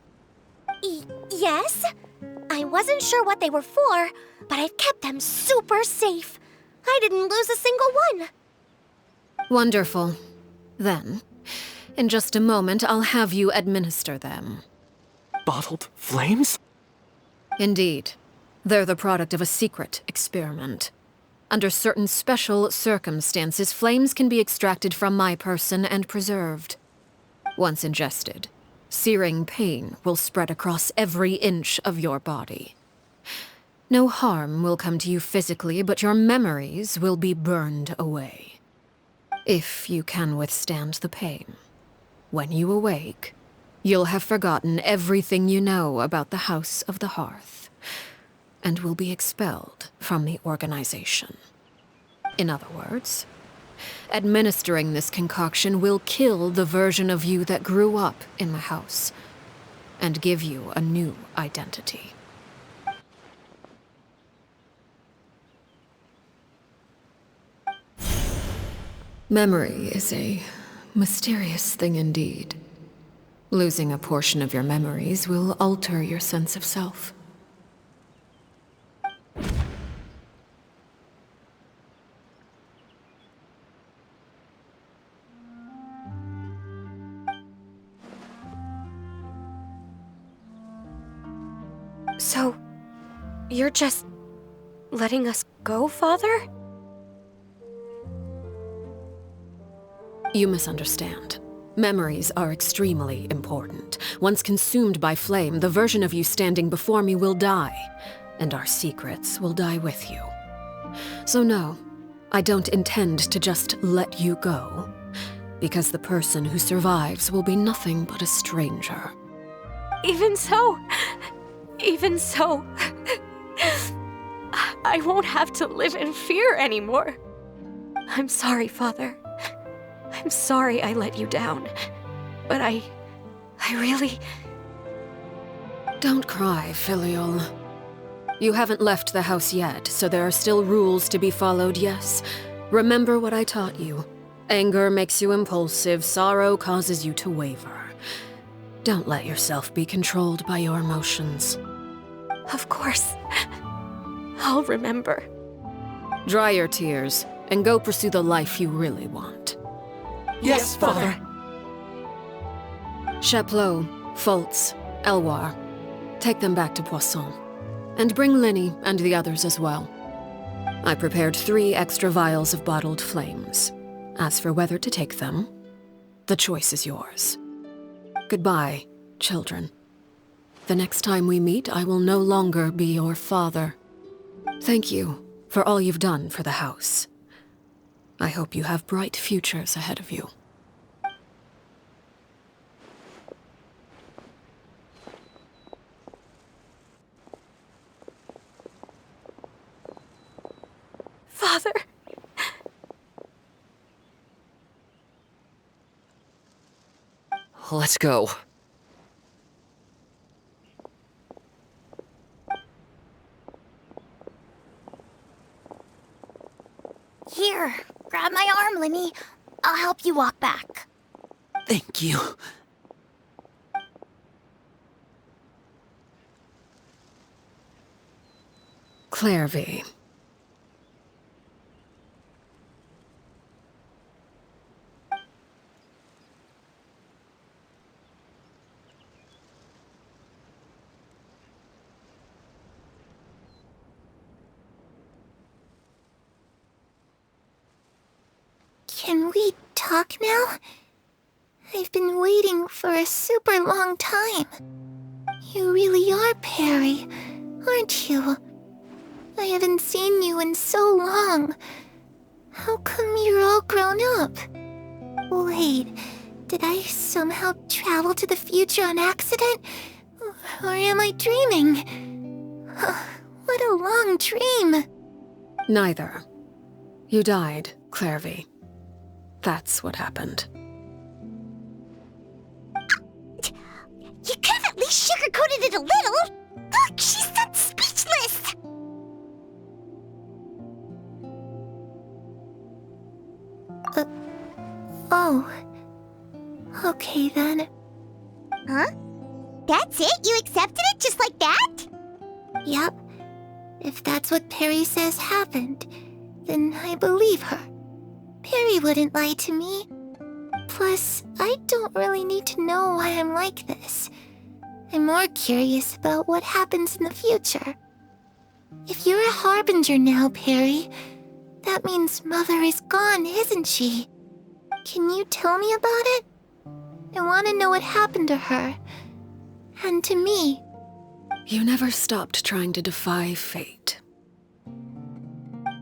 S14: Yes? I wasn't sure what they were for, but I've kept them super safe. I didn't lose a single one.
S3: Wonderful. Then, in just a moment, I'll have you administer them.
S7: Bottled flames?
S3: Indeed. They're the product of a secret experiment. Under certain special circumstances, flames can be extracted from my person and preserved. Once ingested, searing pain will spread across every inch of your body. No harm will come to you physically, but your memories will be burned away. If you can withstand the pain, when you awake, you'll have forgotten everything you know about the House of the Hearth, and will be expelled from the organization. In other words, administering this concoction will kill the version of you that grew up in the house, and give you a new identity. Memory is a mysterious thing indeed. Losing a portion of your memories will alter your sense of self.
S14: So, you're just letting us go, Father?
S3: You misunderstand. Memories are extremely important. Once consumed by flame, the version of you standing before me will die, and our secrets will die with you. So no, I don't intend to just let you go, because the person who survives will be nothing but a stranger.
S14: Even so, I won't have to live in fear anymore. I'm sorry, Father. I'm sorry I let you down, but I really...
S3: Don't cry, filial. You haven't left the house yet, so there are still rules to be followed, yes. Remember what I taught you. Anger makes you impulsive, sorrow causes you to waver. Don't let yourself be controlled by your emotions.
S14: Of course. I'll remember.
S3: Dry your tears, and go pursue the life you really want.
S12: Yes, Father.
S3: Chaplot, Fultz, Elwar, take them back to Poisson. And bring Linny and the others as well. I prepared 3 extra vials of bottled flames. As for whether to take them, the choice is yours. Goodbye, children. The next time we meet, I will no longer be your father. Thank you for all you've done for the house. I hope you have bright futures ahead of you.
S14: Father.
S4: Let's go.
S5: Here, grab my arm, Linny. I'll help you walk back.
S1: Thank you.
S3: Clairvy.
S9: Can we talk now? I've been waiting for a super long time. You really are Perry, aren't you? I haven't seen you in so long. How come you're all grown up? Wait, did I somehow travel to the future on accident? Or am I dreaming? What a long dream!
S3: Neither. You died, Clairvy. That's what happened.
S2: You could have at least sugarcoated it a little. Look, she's so speechless.
S9: Oh. Okay then.
S2: Huh? That's it? You accepted it just like that?
S9: Yep. If that's what Perry says happened, then I believe her. Perry wouldn't lie to me. Plus, I don't really need to know why I'm like this. I'm more curious about what happens in the future. If you're a harbinger now, Perry, that means Mother is gone, isn't she? Can you tell me about it? I want to know what happened to her. And to me.
S3: You never stopped trying to defy fate.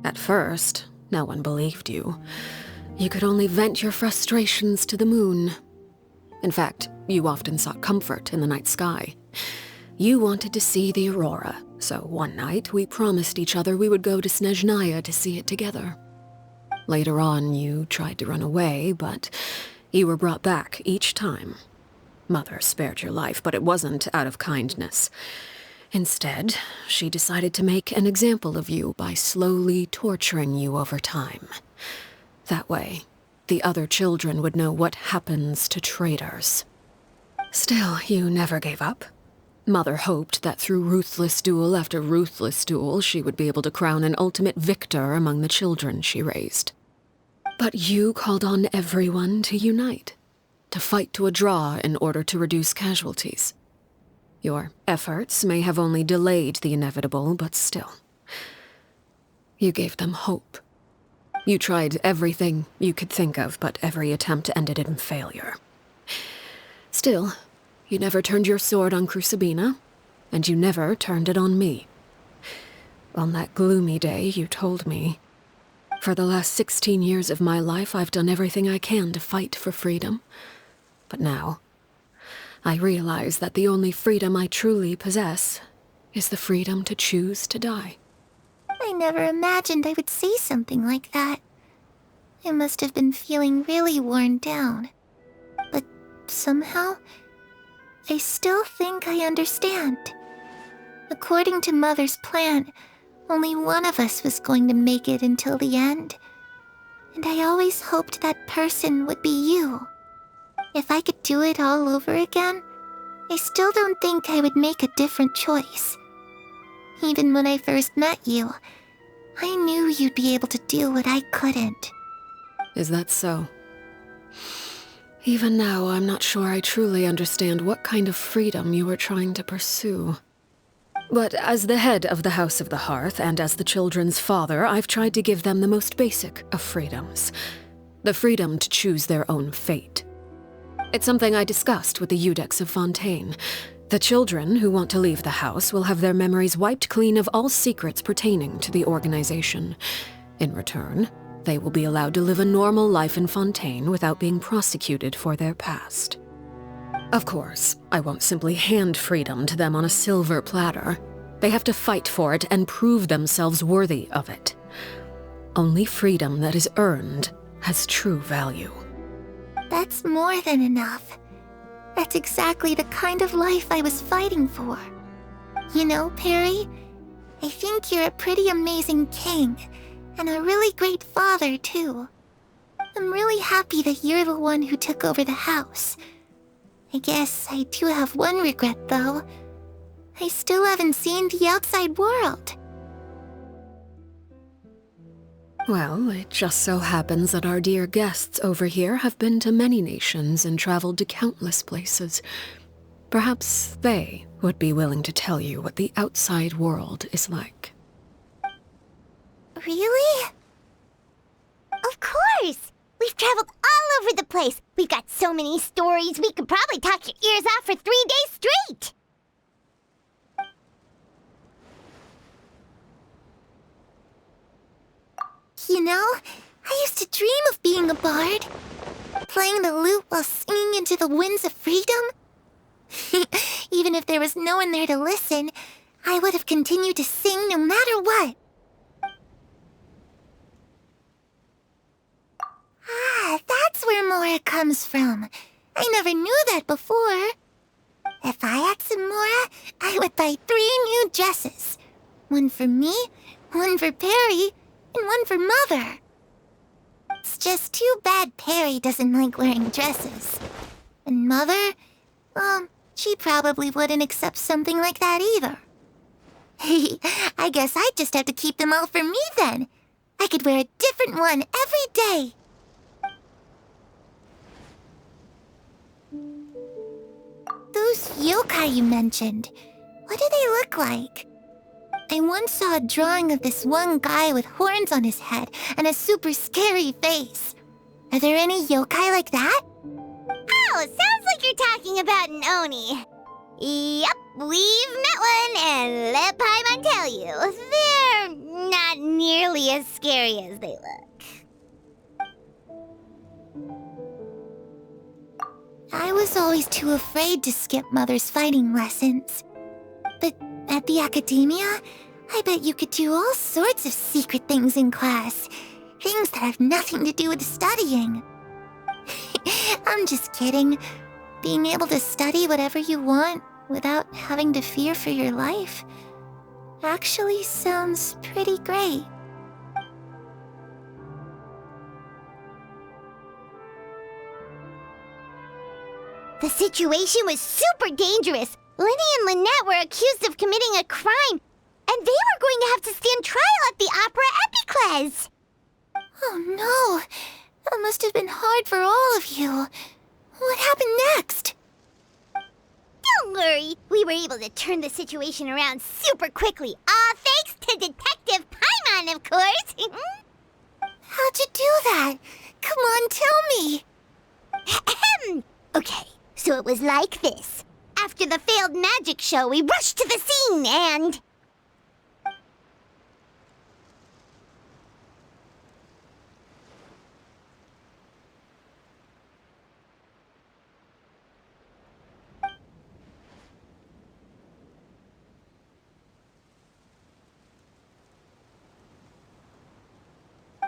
S3: At first, no one believed you. You could only vent your frustrations to the moon. In fact, you often sought comfort in the night sky. You wanted to see the aurora, so one night we promised each other we would go to Snezhnaya to see it together. Later on, you tried to run away, but you were brought back each time. Mother spared your life, but it wasn't out of kindness. Instead, she decided to make an example of you by slowly torturing you over time. That way, the other children would know what happens to traitors. Still, you never gave up. Mother hoped that through ruthless duel after ruthless duel, she would be able to crown an ultimate victor among the children she raised. But you called on everyone to unite, to fight to a draw in order to reduce casualties. Your efforts may have only delayed the inevitable, but still. You gave them hope. You tried everything you could think of, but every attempt ended in failure. Still, you never turned your sword on Crucibina, and you never turned it on me. On that gloomy day, you told me, "For the last 16 years of my life, I've done everything I can to fight for freedom. But now, I realize that the only freedom I truly possess is the freedom to choose to die."
S9: I never imagined I would say something like that. I must have been feeling really worn down. But somehow, I still think I understand. According to Mother's plan, only one of us was going to make it until the end. And I always hoped that person would be you. If I could do it all over again, I still don't think I would make a different choice. Even when I first met you, I knew you'd be able to do what I couldn't.
S3: Is that so? Even now, I'm not sure I truly understand what kind of freedom you were trying to pursue. But as the head of the House of the Hearth, and as the children's father, I've tried to give them the most basic of freedoms. The freedom to choose their own fate. It's something I discussed with the Eudex of Fontaine. The children who want to leave the house will have their memories wiped clean of all secrets pertaining to the organization. In return, they will be allowed to live a normal life in Fontaine without being prosecuted for their past. Of course, I won't simply hand freedom to them on a silver platter. They have to fight for it and prove themselves worthy of it. Only freedom that is earned has true value.
S9: That's more than enough. That's exactly the kind of life I was fighting for. You know, Perry, I think you're a pretty amazing king, and a really great father, too. I'm really happy that you're the one who took over the house. I guess I do have one regret, though. I still haven't seen the outside world.
S3: Well, it just so happens that our dear guests over here have been to many nations and traveled to countless places. Perhaps they would be willing to tell you what the outside world is like.
S9: Really?
S2: Of course! We've traveled all over the place. We've got so many stories, we could probably talk your ears off for 3 days straight.
S9: You know, I used to dream of being a bard. Playing the lute while singing into the winds of freedom. Even if there was no one there to listen, I would have continued to sing no matter what. Ah, that's where Mora comes from. I never knew that before. If I had some Mora, I would buy 3 new dresses. One for me, one for Perry, and one for Mother. It's just too bad Perry doesn't like wearing dresses. And Mother, she probably wouldn't accept something like that either. I guess I'd just have to keep them all for me then. I could wear a different one every day. Those yokai you mentioned, what do they look like? I once saw a drawing of this one guy with horns on his head and a super scary face. Are there any yokai like that?
S2: Oh, sounds like you're talking about an Oni. Yep, we've met one, and let Paimon tell you, they're not nearly as scary as they look.
S9: I was always too afraid to skip Mother's fighting lessons. But at the academia, I bet you could do all sorts of secret things in class. Things that have nothing to do with studying. I'm just kidding. Being able to study whatever you want without having to fear for your life actually sounds pretty great.
S2: The situation was super dangerous. Lenny and Lynette were accused of committing a crime, and they were going to have to stand trial at the Opera Epicles.
S9: Oh no! That must have been hard for all of you. What happened next?
S2: Don't worry, we were able to turn the situation around super quickly. All thanks to Detective Paimon, of course.
S9: How'd you do that? Come on, tell me.
S2: Okay, so it was like this. After the failed magic show, we rushed to the scene and...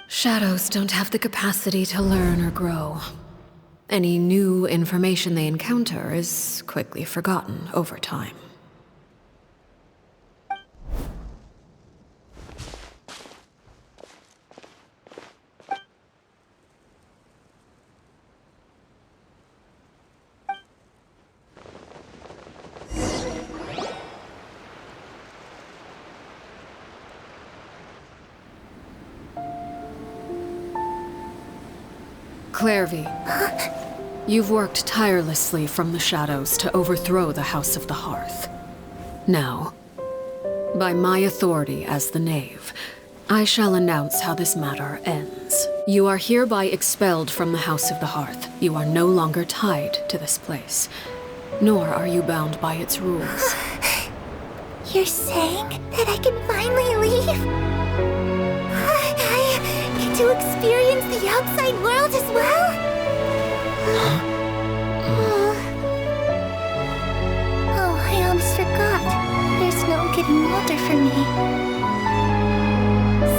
S3: Shadows don't have the capacity to learn or grow. Any new information they encounter is quickly forgotten over time. Clairvy, you've worked tirelessly from the shadows to overthrow the House of the Hearth. Now, by my authority as the Knave, I shall announce how this matter ends. You are hereby expelled from the House of the Hearth. You are no longer tied to this place, nor are you bound by its rules.
S9: You're saying that I can finally leave? To experience the outside world as well? Oh, I almost forgot. There's no getting older for me.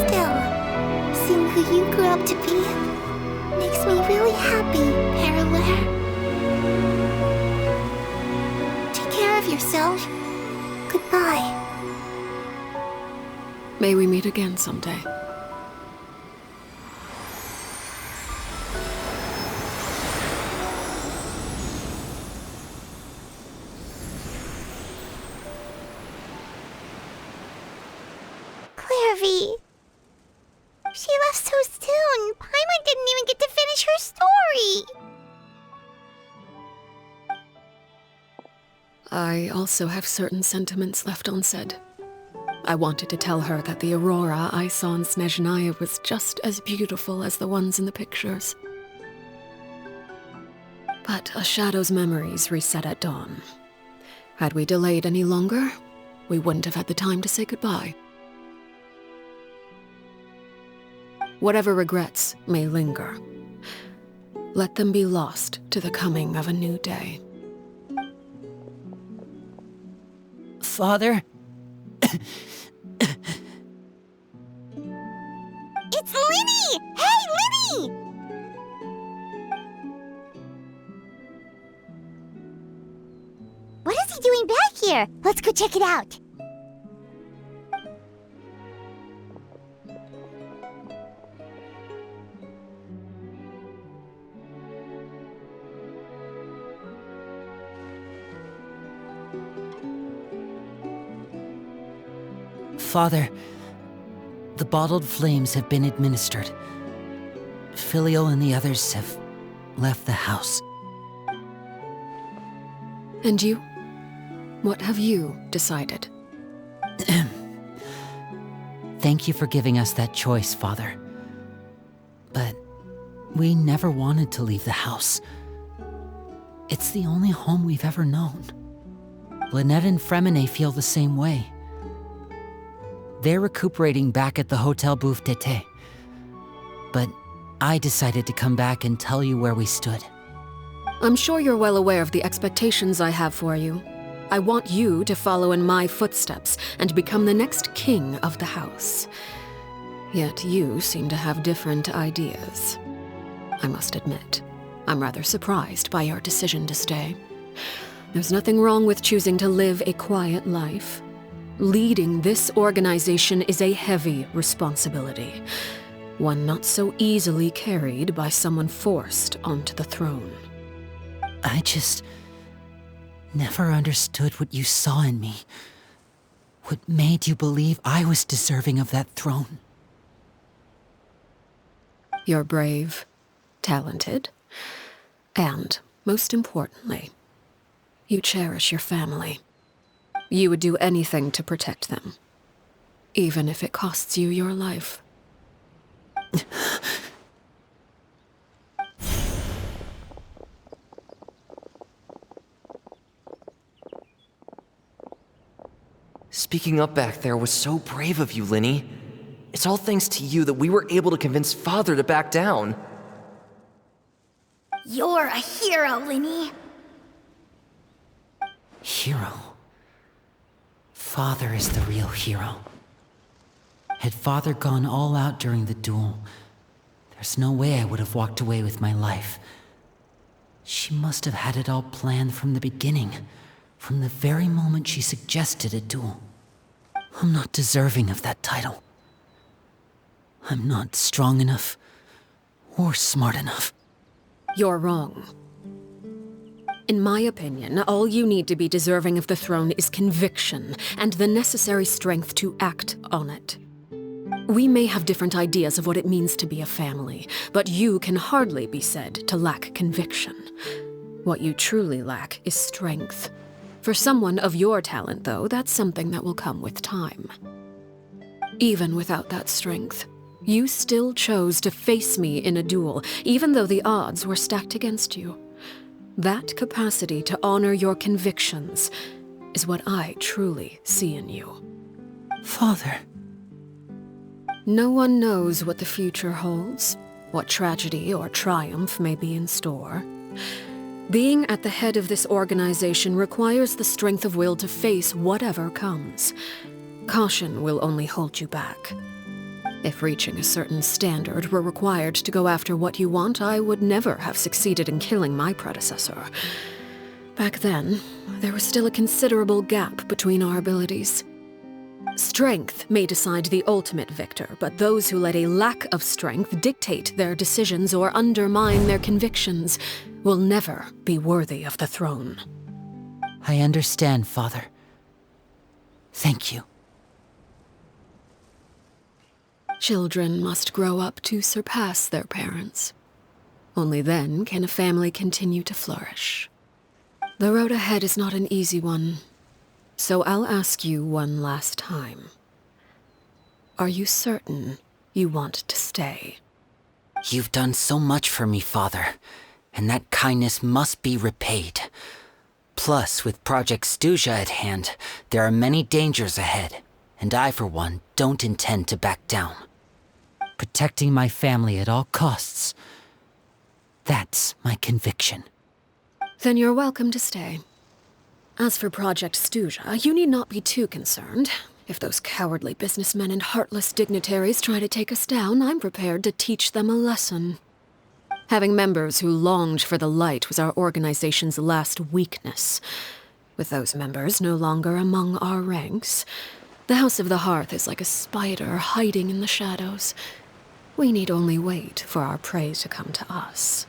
S9: Still, seeing who you grew up to be makes me really happy, Parallel. Take care of yourself. Goodbye.
S3: May we meet again someday.
S2: She left so soon. Paimon didn't even get to finish her story.
S3: I also have certain sentiments left unsaid. I wanted to tell her that the aurora I saw in Snezhnaya was just as beautiful as the ones in the pictures. But a shadow's memories reset at dawn. Had we delayed any longer, we wouldn't have had the time to say goodbye. Whatever regrets may linger, let them be lost to the coming of a new day.
S1: Father?
S2: It's Linny! Hey, Linny! What is he doing back here? Let's go check it out.
S1: Father, the bottled flames have been administered. Filial and the others have left the house.
S3: And you? What have you decided?
S1: Thank you for giving us that choice, Father. But we never wanted to leave the house. It's the only home we've ever known. Lynette and Fremine feel the same way. They're recuperating back at the Hotel Bouffe d'été. But I decided to come back and tell you where we stood.
S3: I'm sure you're well aware of the expectations I have for you. I want you to follow in my footsteps and become the next king of the house. Yet you seem to have different ideas. I must admit, I'm rather surprised by your decision to stay. There's nothing wrong with choosing to live a quiet life. Leading this organization is a heavy responsibility, one not so easily carried by someone forced onto the throne.
S1: I just never understood what you saw in me. What made you believe I was deserving of that throne?
S3: You're brave, talented, and, most importantly, you cherish your family. You would do anything to protect them, even if it costs you your life.
S4: Speaking up back there was so brave of you, Linny. It's all thanks to you that we were able to convince Father to back down.
S5: You're a hero, Linny.
S1: Hero? Father is the real hero. Had Father gone all out during the duel, there's no way I would have walked away with my life. She must have had it all planned from the beginning, from the very moment she suggested a duel. I'm not deserving of that title. I'm not strong enough or smart enough.
S3: You're wrong. In my opinion, all you need to be deserving of the throne is conviction and the necessary strength to act on it. We may have different ideas of what it means to be a family, but you can hardly be said to lack conviction. What you truly lack is strength. For someone of your talent, though, that's something that will come with time. Even without that strength, you still chose to face me in a duel, even though the odds were stacked against you. That capacity to honor your convictions is what I truly see in you.
S1: Father.
S3: No one knows what the future holds, what tragedy or triumph may be in store. Being at the head of this organization requires the strength of will to face whatever comes. Caution will only hold you back. If reaching a certain standard were required to go after what you want, I would never have succeeded in killing my predecessor. Back then, there was still a considerable gap between our abilities. Strength may decide the ultimate victor, but those who let a lack of strength dictate their decisions or undermine their convictions will never be worthy of the throne.
S1: I understand, Father. Thank you.
S3: Children must grow up to surpass their parents. Only then can a family continue to flourish. The road ahead is not an easy one, so I'll ask you one last time. Are you certain you want to stay?
S1: You've done so much for me, Father. and that kindness must be repaid. Plus, with Project Stuja at hand, there are many dangers ahead, and I, for one, don't intend to back down. Protecting my family at all costs. That's my conviction.
S3: Then you're welcome to stay. As for Project Stuja, you need not be too concerned. If those cowardly businessmen and heartless dignitaries try to take us down, I'm prepared to teach them a lesson. Having members who longed for the light was our organization's last weakness. With those members no longer among our ranks, the House of the Hearth is like a spider hiding in the shadows. We need only wait for our prey to come to us.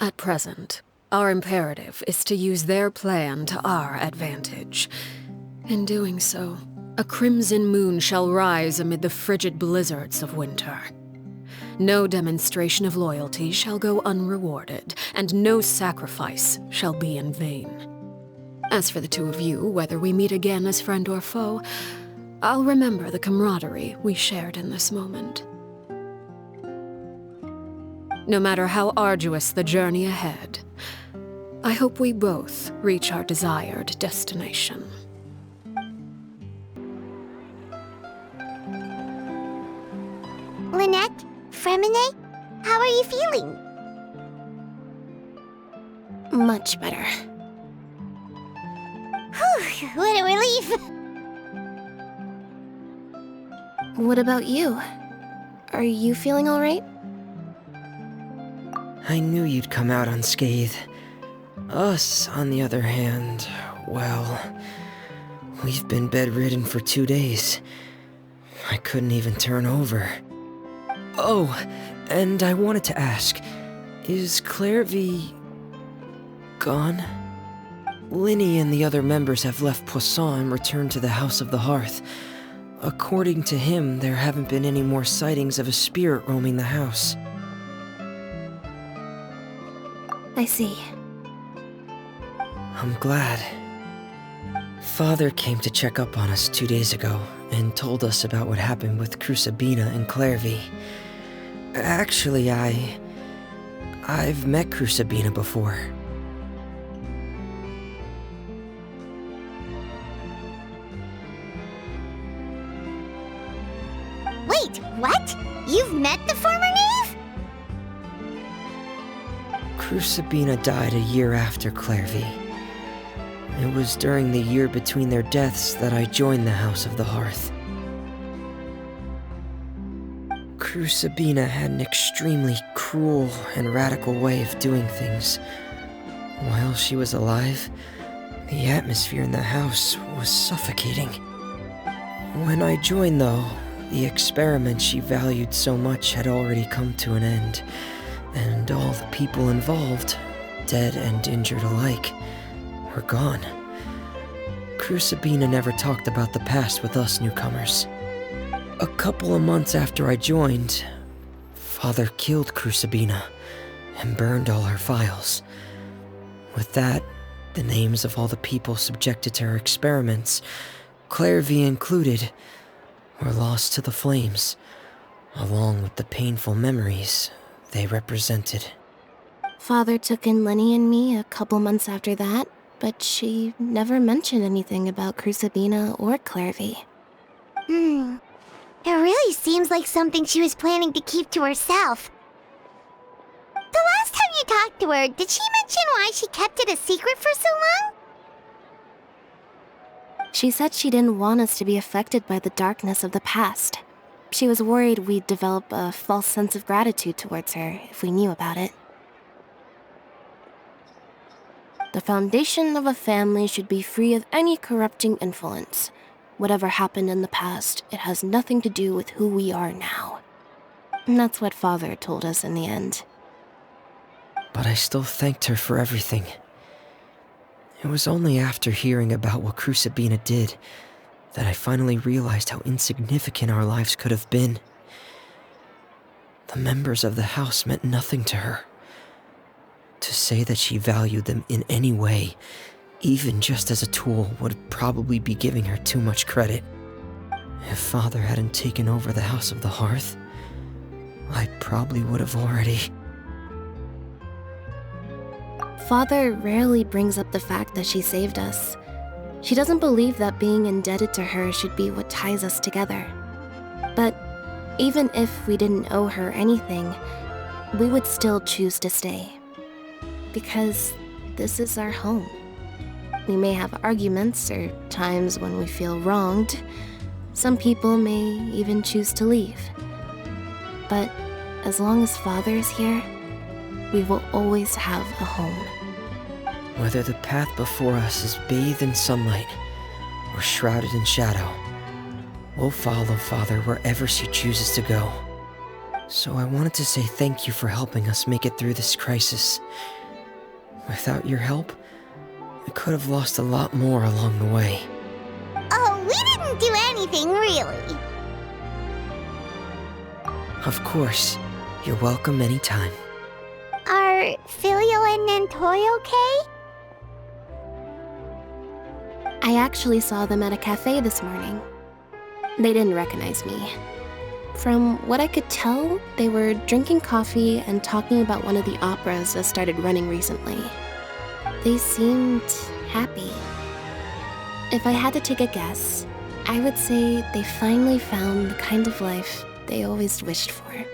S3: At present, our imperative is to use their plan to our advantage. In doing so, a crimson moon shall rise amid the frigid blizzards of winter. No demonstration of loyalty shall go unrewarded, and no sacrifice shall be in vain. As for the two of you, whether we meet again as friend or foe, I'll remember the camaraderie we shared in this moment. No matter how arduous the journey ahead, I hope we both reach our desired destination.
S2: Lynette, Fremine, how are you feeling?
S6: Much better.
S2: Whew, what a relief!
S6: What about you? Are you feeling all right?
S8: I knew you'd come out unscathed. Us, on the other hand, well, we've been bedridden for 2 days. I couldn't even turn over. Oh, and I wanted to ask, is Clairvy gone? Linny and the other members have left Poisson and returned to the House of the Hearth. According to him, there haven't been any more sightings of a spirit roaming the house.
S6: I see.
S8: I'm glad. Father came to check up on us 2 days ago and told us about what happened with Crucibina and Clairvy. Actually, I've met Crucibina before.
S2: Wait, what? You've met the former knave?
S8: Crucibina died a year after Clairvy. It was during the year between their deaths that I joined the House of the Hearth. Crucibina had an extremely cruel and radical way of doing things. While she was alive, the atmosphere in the house was suffocating. When I joined, though, the experiment she valued so much had already come to an end, and all the people involved, dead and injured alike, were gone. Crucibina never talked about the past with us newcomers. A couple of months after I joined, Father killed Crucibina and burned all her files. With that, the names of all the people subjected to her experiments, Clairvy included, were lost to the flames, along with the painful memories they represented.
S6: Father took in Lenny and me a couple months after that, but she never mentioned anything about Crucibina or Clairvy.
S2: It really seems like something she was planning to keep to herself. The last time you talked to her, did she mention why she kept it a secret for so long?
S6: She said she didn't want us to be affected by the darkness of the past. She was worried we'd develop a false sense of gratitude towards her if we knew about it. The foundation of a family should be free of any corrupting influence. Whatever happened in the past, it has nothing to do with who we are now. And that's what Father told us in the end.
S8: But I still thanked her for everything. It was only after hearing about what Crucibina did that I finally realized how insignificant our lives could have been. The members of the house meant nothing to her. To say that she valued them in any way, even just as a tool, would probably be giving her too much credit. If Father hadn't taken over the House of the Hearth, I probably would have already...
S6: Father rarely brings up the fact that she saved us. She doesn't believe that being indebted to her should be what ties us together. But even if we didn't owe her anything, we would still choose to stay. Because this is our home. We may have arguments or times when we feel wronged. Some people may even choose to leave. But as long as Father is here, we will always have a home.
S8: Whether the path before us is bathed in sunlight or shrouded in shadow, we'll follow Father wherever she chooses to go. So I wanted to say thank you for helping us make it through this crisis. Without your help, I could have lost a lot more along the way.
S2: Oh, we didn't do anything, really.
S8: Of course. You're welcome anytime.
S2: Are Filial and Nantoy okay?
S6: I actually saw them at a cafe this morning. They didn't recognize me. From what I could tell, they were drinking coffee and talking about one of the operas that started running recently. They seemed happy. If I had to take a guess, I would say they finally found the kind of life they always wished for.